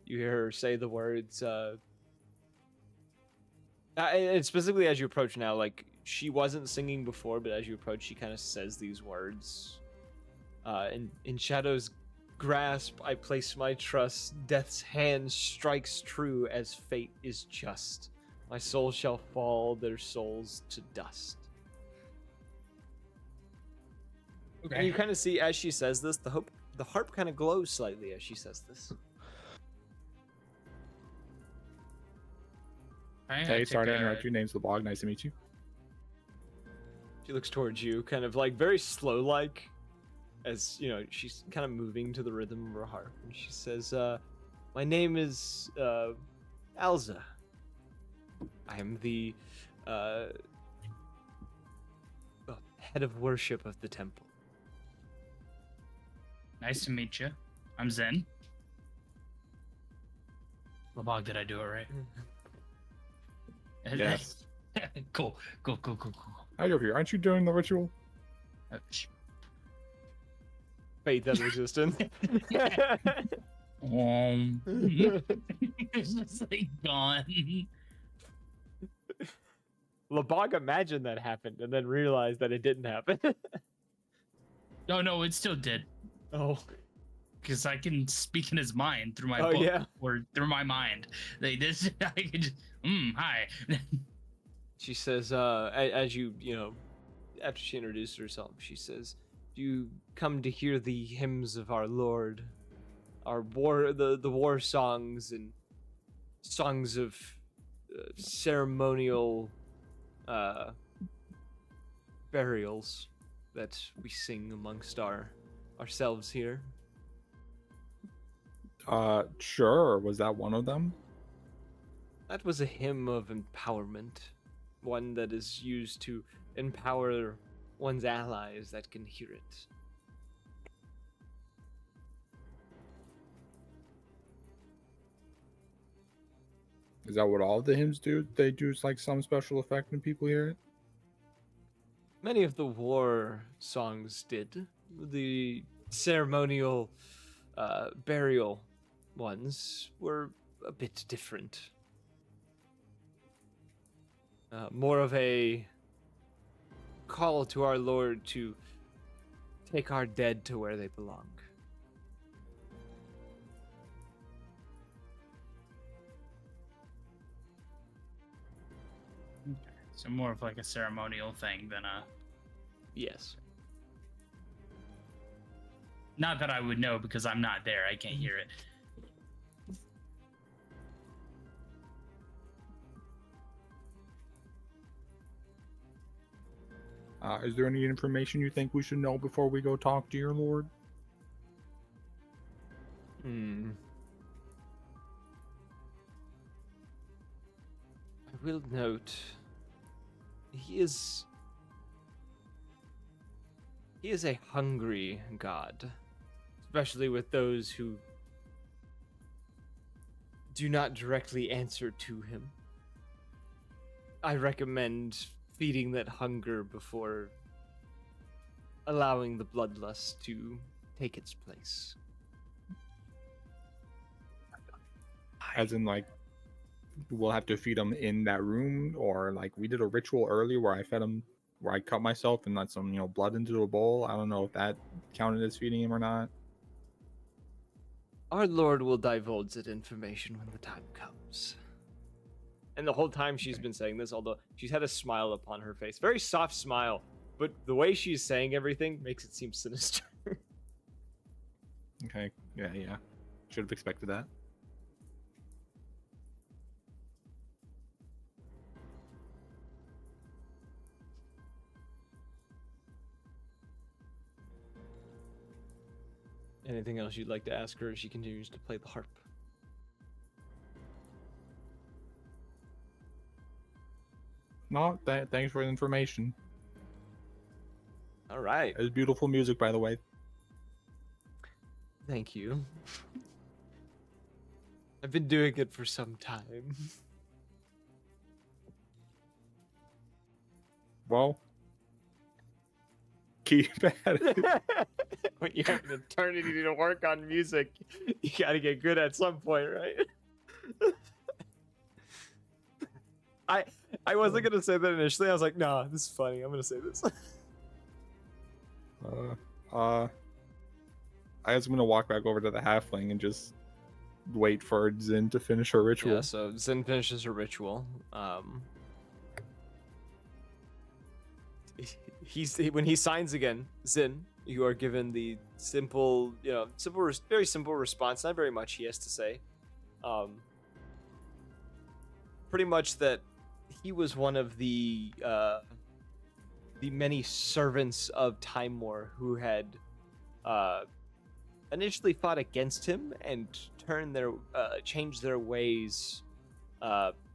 You hear her say the words, and specifically as you approach now, like she wasn't singing before, but as you approach, she kind of says these words. In Shadow's grasp, I place my trust. Death's hand strikes true as fate is just. My soul shall fall, their souls to dust. Okay. And you kind of see as she says this, the harp kind of glows slightly as she says this. Hey, sorry to interrupt you. Name's LeBog. Nice to meet you. She looks towards you, kind of like very slow-like, as she's kind of moving to the rhythm of her harp, and she says, "My name is Alza. I am the head of worship of the temple." Nice to meet you. I'm Zen. Labog, did I do it right? Yes. Cool. Hi, over here. Aren't you doing the ritual? Fate that existence. It's just like gone. Labog imagined that happened and then realized that it didn't happen. No, it still did. Oh. Because I can speak in his mind through my Oh, book yeah. or through my mind. Like this, I can just, hi. She says, as after she introduced herself, she says, "You come to hear the hymns of our Lord, our the war songs and songs of ceremonial burials that we sing amongst ourselves here." Sure. Was that one of them? That was a hymn of empowerment, one that is used to empower one's allies that can hear it. Is that what all the hymns do? They do like some special effect when people hear it? Many of the war songs did. The ceremonial burial ones were a bit different. More of a call to our Lord to take our dead to where they belong. So more of like a ceremonial thing than a. Yes. Not that I would know because I'm not there. I can't hear it. Is there any information you think we should know before we go talk to your lord? I will note, he is a hungry god, especially with those who do not directly answer to him. I recommend feeding that hunger before allowing the bloodlust to take its place. As in, like, we'll have to feed him in that room, or like we did a ritual earlier where I fed him, where I cut myself and let some, blood into a bowl. I don't know if that counted as feeding him or not. Our Lord will divulge that information when the time comes. And the whole time she's been saying this, although she's had a smile upon her face, very soft smile, but the way she's saying everything makes it seem sinister. Okay, yeah. Should have expected that. Anything else you'd like to ask her as she continues to play the harp? No, thanks for the information. All right. It's beautiful music, by the way. Thank you. I've been doing it for some time. Well, keep at it. When you have an eternity to work on music, you gotta get good at some point, right? I wasn't gonna say that initially. I was like, nah, this is funny. I'm gonna say this. I was gonna walk back over to the halfling and just wait for Zin to finish her ritual. Yeah, so Zin finishes her ritual. When he signs again, Zin, you are given the simple, very simple response. Not very much he has to say. Pretty much that he was one of the many servants of Timor who had initially fought against him and changed their ways.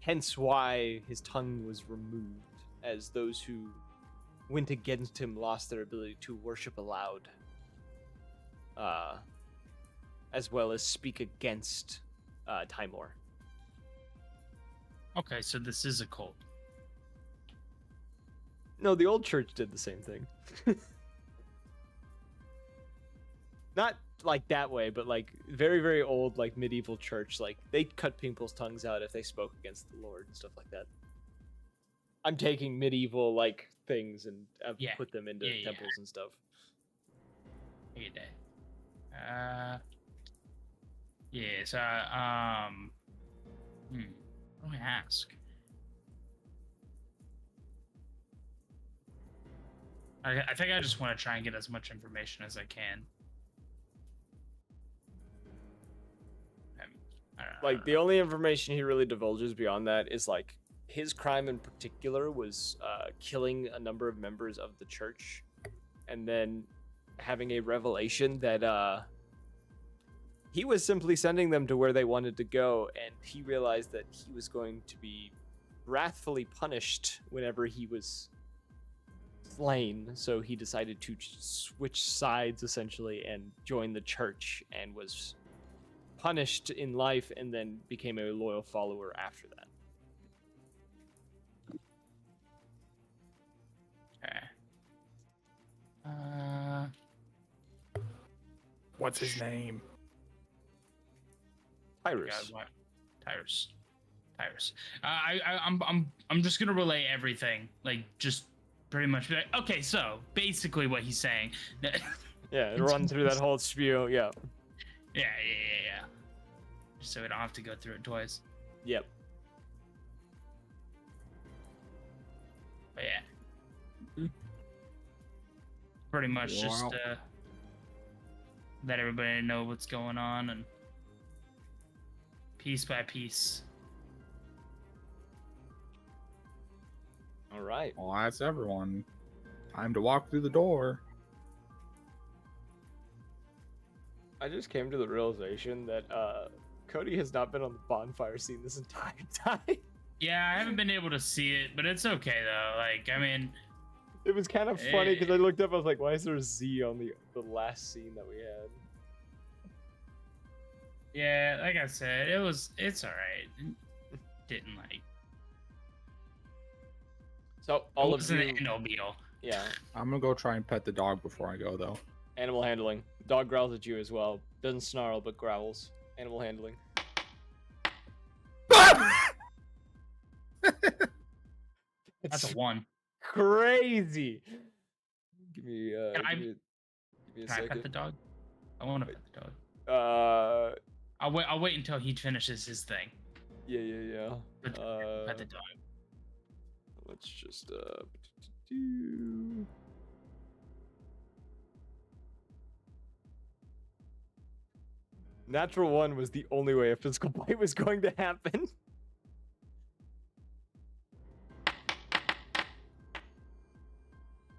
Hence why his tongue was removed, as those who went against him lost their ability to worship aloud, as well as speak against Timor. Okay, so this is a cult. No, the old church did the same thing. Not like that way, but like very, very old, like medieval church. Like they cut people's tongues out if they spoke against the Lord and stuff like that. I'm taking medieval like things and I've put them into temples and stuff. Hey, Dad. Yes. What do I ask? I think I just want to try and get as much information as I can. I don't know, Like the only information he really divulges beyond that is like his crime in particular was killing a number of members of the church, and then having a revelation that he was simply sending them to where they wanted to go, and he realized that he was going to be wrathfully punished whenever he was slain. So he decided to switch sides essentially and join the church, and was punished in life and then became a loyal follower after that. Okay. What's his name? Tyrus. God, what? Tyrus. I'm just gonna relay everything, like just pretty much. Be like, okay, so basically what he's saying. Yeah, run through that whole spiel. Yeah. Yeah. Just so we don't have to go through it twice. Yep. But yeah. Pretty much just let everybody know what's going on, and piece by piece. All right. Well, that's everyone. Time to walk through the door. I just came to the realization that Cody has not been on the bonfire scene this entire time. Yeah, I haven't been able to see it, but it's okay though. Like, I mean, It was kind of funny because I looked up, I was like, why is there a Z on the last scene that we had? yeah, like I said, it's alright. Didn't like. So all of wasn't you, an end-all be-all. yeah, I'm gonna go try and pet the dog before I go, though. animal handling. Dog growls at you as well. Doesn't snarl, but growls. Animal handling. That's It's a 1. crazy. Give me, Can I- give me a Can I pet second. the dog? I want to pet the dog. Uh, I'll wait until he finishes his thing. yeah. Pet the dog. Let's just Natural 1 was the only way a physical bite was going to happen.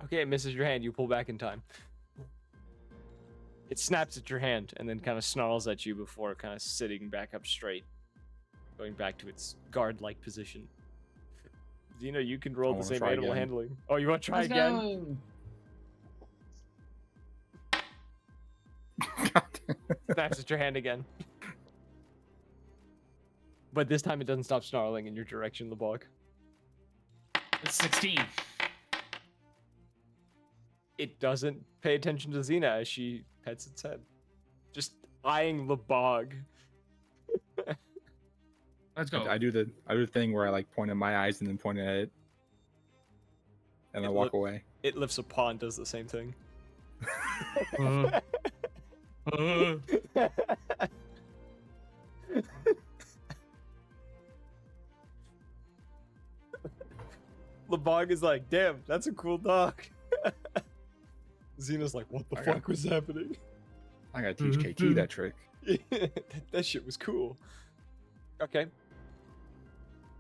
Okay, it misses your hand. You pull back in time. It snaps at your hand and then kind of snarls at you before kind of sitting back up straight, going back to its guard-like position. Xena, you can roll I the wanna same try animal again. handling. Oh, you want to try again? Snaps at your hand again. But this time it doesn't stop snarling in your direction, Lebog. It's 16. It doesn't pay attention to Xena as she pets its head. Just eyeing Lebog. Let's go. I do the thing where I like point at my eyes and then point at it, and I walk away. It lifts a paw and does the same thing. Lebog is like, damn, that's a cool dog. Xena's like, what the fuck was happening? I gotta teach KT that trick. that shit was cool. Okay.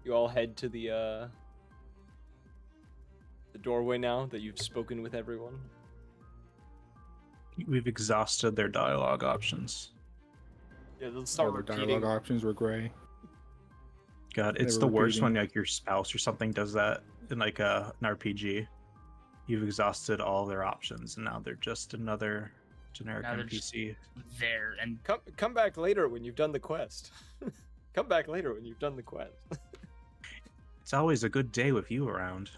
You all head to the doorway now that you've spoken with everyone. We've exhausted their dialogue options. Yeah, let's start All the repeating. dialogue options were gray. God, it's They the were worst repeating. when like your spouse or something does that in like an RPG. You've exhausted all their options, and now they're just another generic Now they're just- NPC. There and Come back later when you've done the quest. Come back later when you've done the quest. It's always a good day with you around.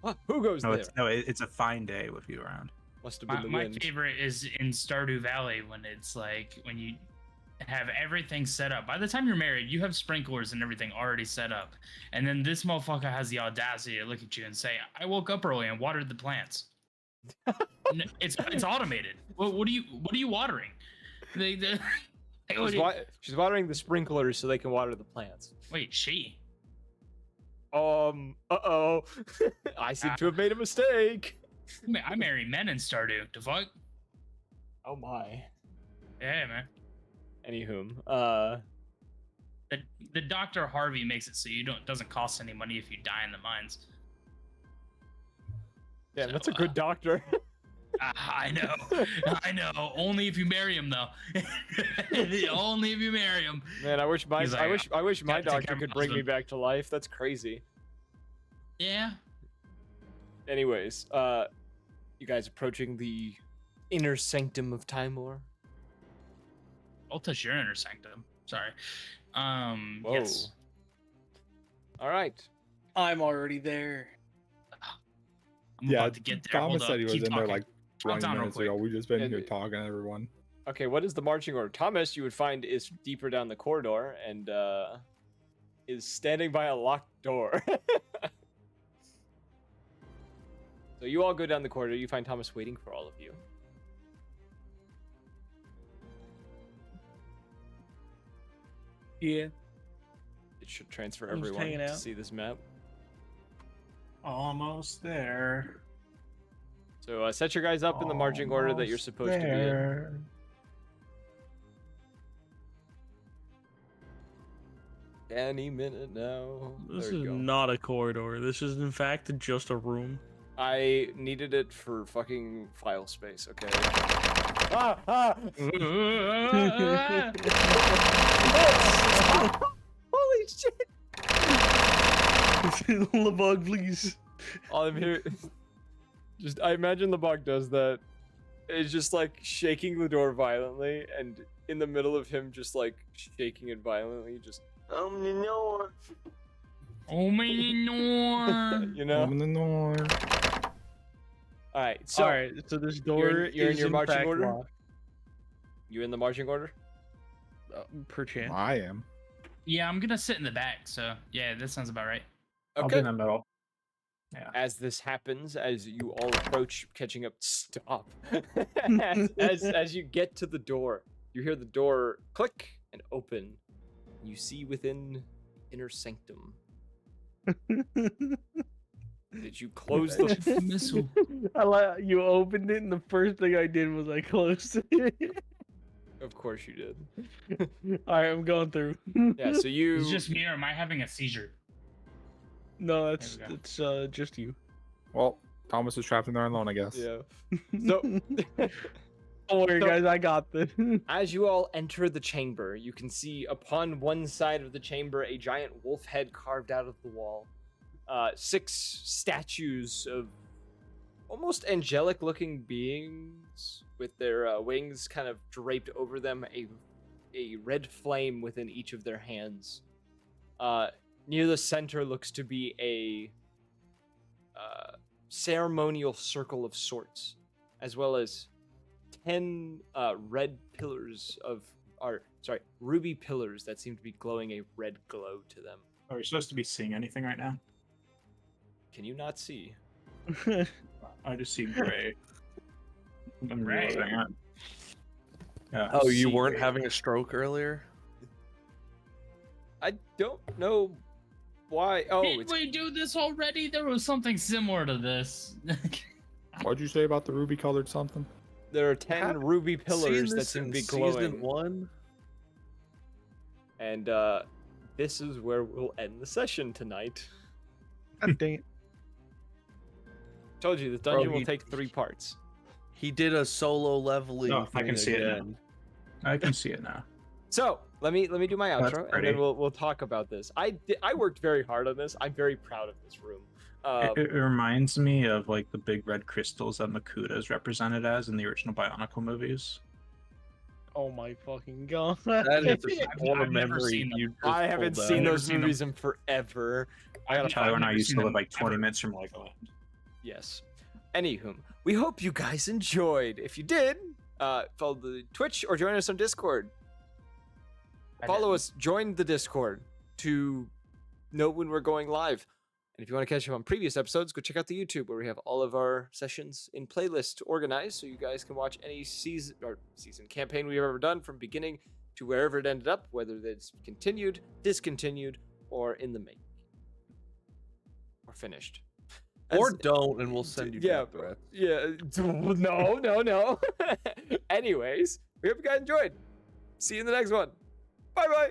What? Who goes there? It's a fine day with you around. Must have been the my wind. favorite is in Stardew Valley when it's like when you have everything set up. By the time you're married, you have sprinklers and everything already set up, and then this motherfucker has the audacity to look at you and say, "I woke up early and watered the plants." It's automated. What are you watering? She's watering the sprinklers so they can water the plants. Wait, she? Uh-oh. I seem to have made a mistake. I marry men in Stardew. The fuck? Oh my. Yeah, man. Anywho, The Dr. Harvey makes it so doesn't cost any money if you die in the mines. yeah, So, that's a good doctor. I know. Only if you marry him, though. Only if you marry him. Man, I wish my He's like, I wish my gotta take doctor care of could my bring me husband. back to life. That's crazy. Yeah. Anyways, you guys approaching the inner sanctum of Timor. I'll touch your inner sanctum. Sorry. Whoa. Yes. All right. I'm already there. I'm Yeah, about to get there. Thomas Hold said up. he was Keep in there talking. like Calm 20 down real minutes quick. ago. We've just been And- here talking to everyone. Okay, what is the marching order? Thomas, you would find, is deeper down the corridor and is standing by a locked door. So you all go down the corridor. You find Thomas waiting for all of you. Yeah. It should transfer I'm just everyone hanging to out. see this map. Almost there. So set your guys up in the marching order that you're Almost supposed to be in. there. Any minute now. This There you is go. not a corridor. This is in fact just a room. I needed it for fucking file space, okay? Ah! Holy shit! Lebug, please. All I'm here, I imagine the bug does that. It's just like shaking the door violently, and in the middle of him just like shaking it violently, just Oh my lord. you know. Open the door. All right, so All right, so this door you're in is your marching fact order? locked. You in the marching order? Perchance. I am. Yeah, I'm gonna sit in the back. So yeah, that sounds about right. I'll be Okay. in the middle. Yeah. As this happens, as you all approach, catching up, stop. as you get to the door, you hear the door click and open. You see within inner sanctum. Did you close the? Missile. I like you opened it, and the first thing I did was I closed it. Of course you did. All right, I'm going through. Yeah. So you. It's just me, or am I having a seizure? No, that's There we go. it's just you. Well, Thomas is trapped in there alone, I guess. Yeah. So. Don't worry, So- guys, I got this. As you all enter the chamber, you can see upon one side of the chamber a giant wolf head carved out of the wall. 6 statues of almost angelic-looking beings with their wings kind of draped over them, a red flame within each of their hands. Near the center looks to be a ceremonial circle of sorts, as well as 10 red pillars ruby pillars that seem to be glowing a red glow to them. Are we supposed to be seeing anything right now? Can you not see? I just see gray. I'm Gray? realizing that. Yeah, Oh, I you see weren't gray. having a stroke earlier? I don't know why. Oh, Did it's we do this already? There was something similar to this. What'd you say about the ruby colored something? there are 10 Haven't ruby Seen pillars that this seem to in be season glowing. 1? And this is where we'll end the session tonight. God dang it. Told you, this dungeon will he- take 3 parts. He did a solo leveling. Oh, I thing can see it now. again. I can see it now. So let me do my That's outro, and pretty. then we'll talk about this. I worked very hard on this. I'm very proud of this room. It reminds me of like the big red crystals that Makuta is represented as in the original Bionicle movies. Oh my fucking god. That is a I've core never memory seen them. you just I haven't pulled seen out. Never those seen them. movies in forever. I gotta Tyler and I never used seen to live them like 20 ever. minutes from Legoland. Yes. Anywho, we hope you guys enjoyed. If you did, follow the Twitch or join us on Discord. Follow us, join the Discord to know when we're going live. And if you want to catch up on previous episodes, go check out the YouTube where we have all of our sessions in playlist organized so you guys can watch any season campaign we've ever done from beginning to wherever it ended up, whether it's continued, discontinued, or in the making. We're finished. Or As- don't, and we'll send you yeah, death threats. Yeah, no. Anyways, we hope you guys enjoyed. See you in the next one. Bye bye.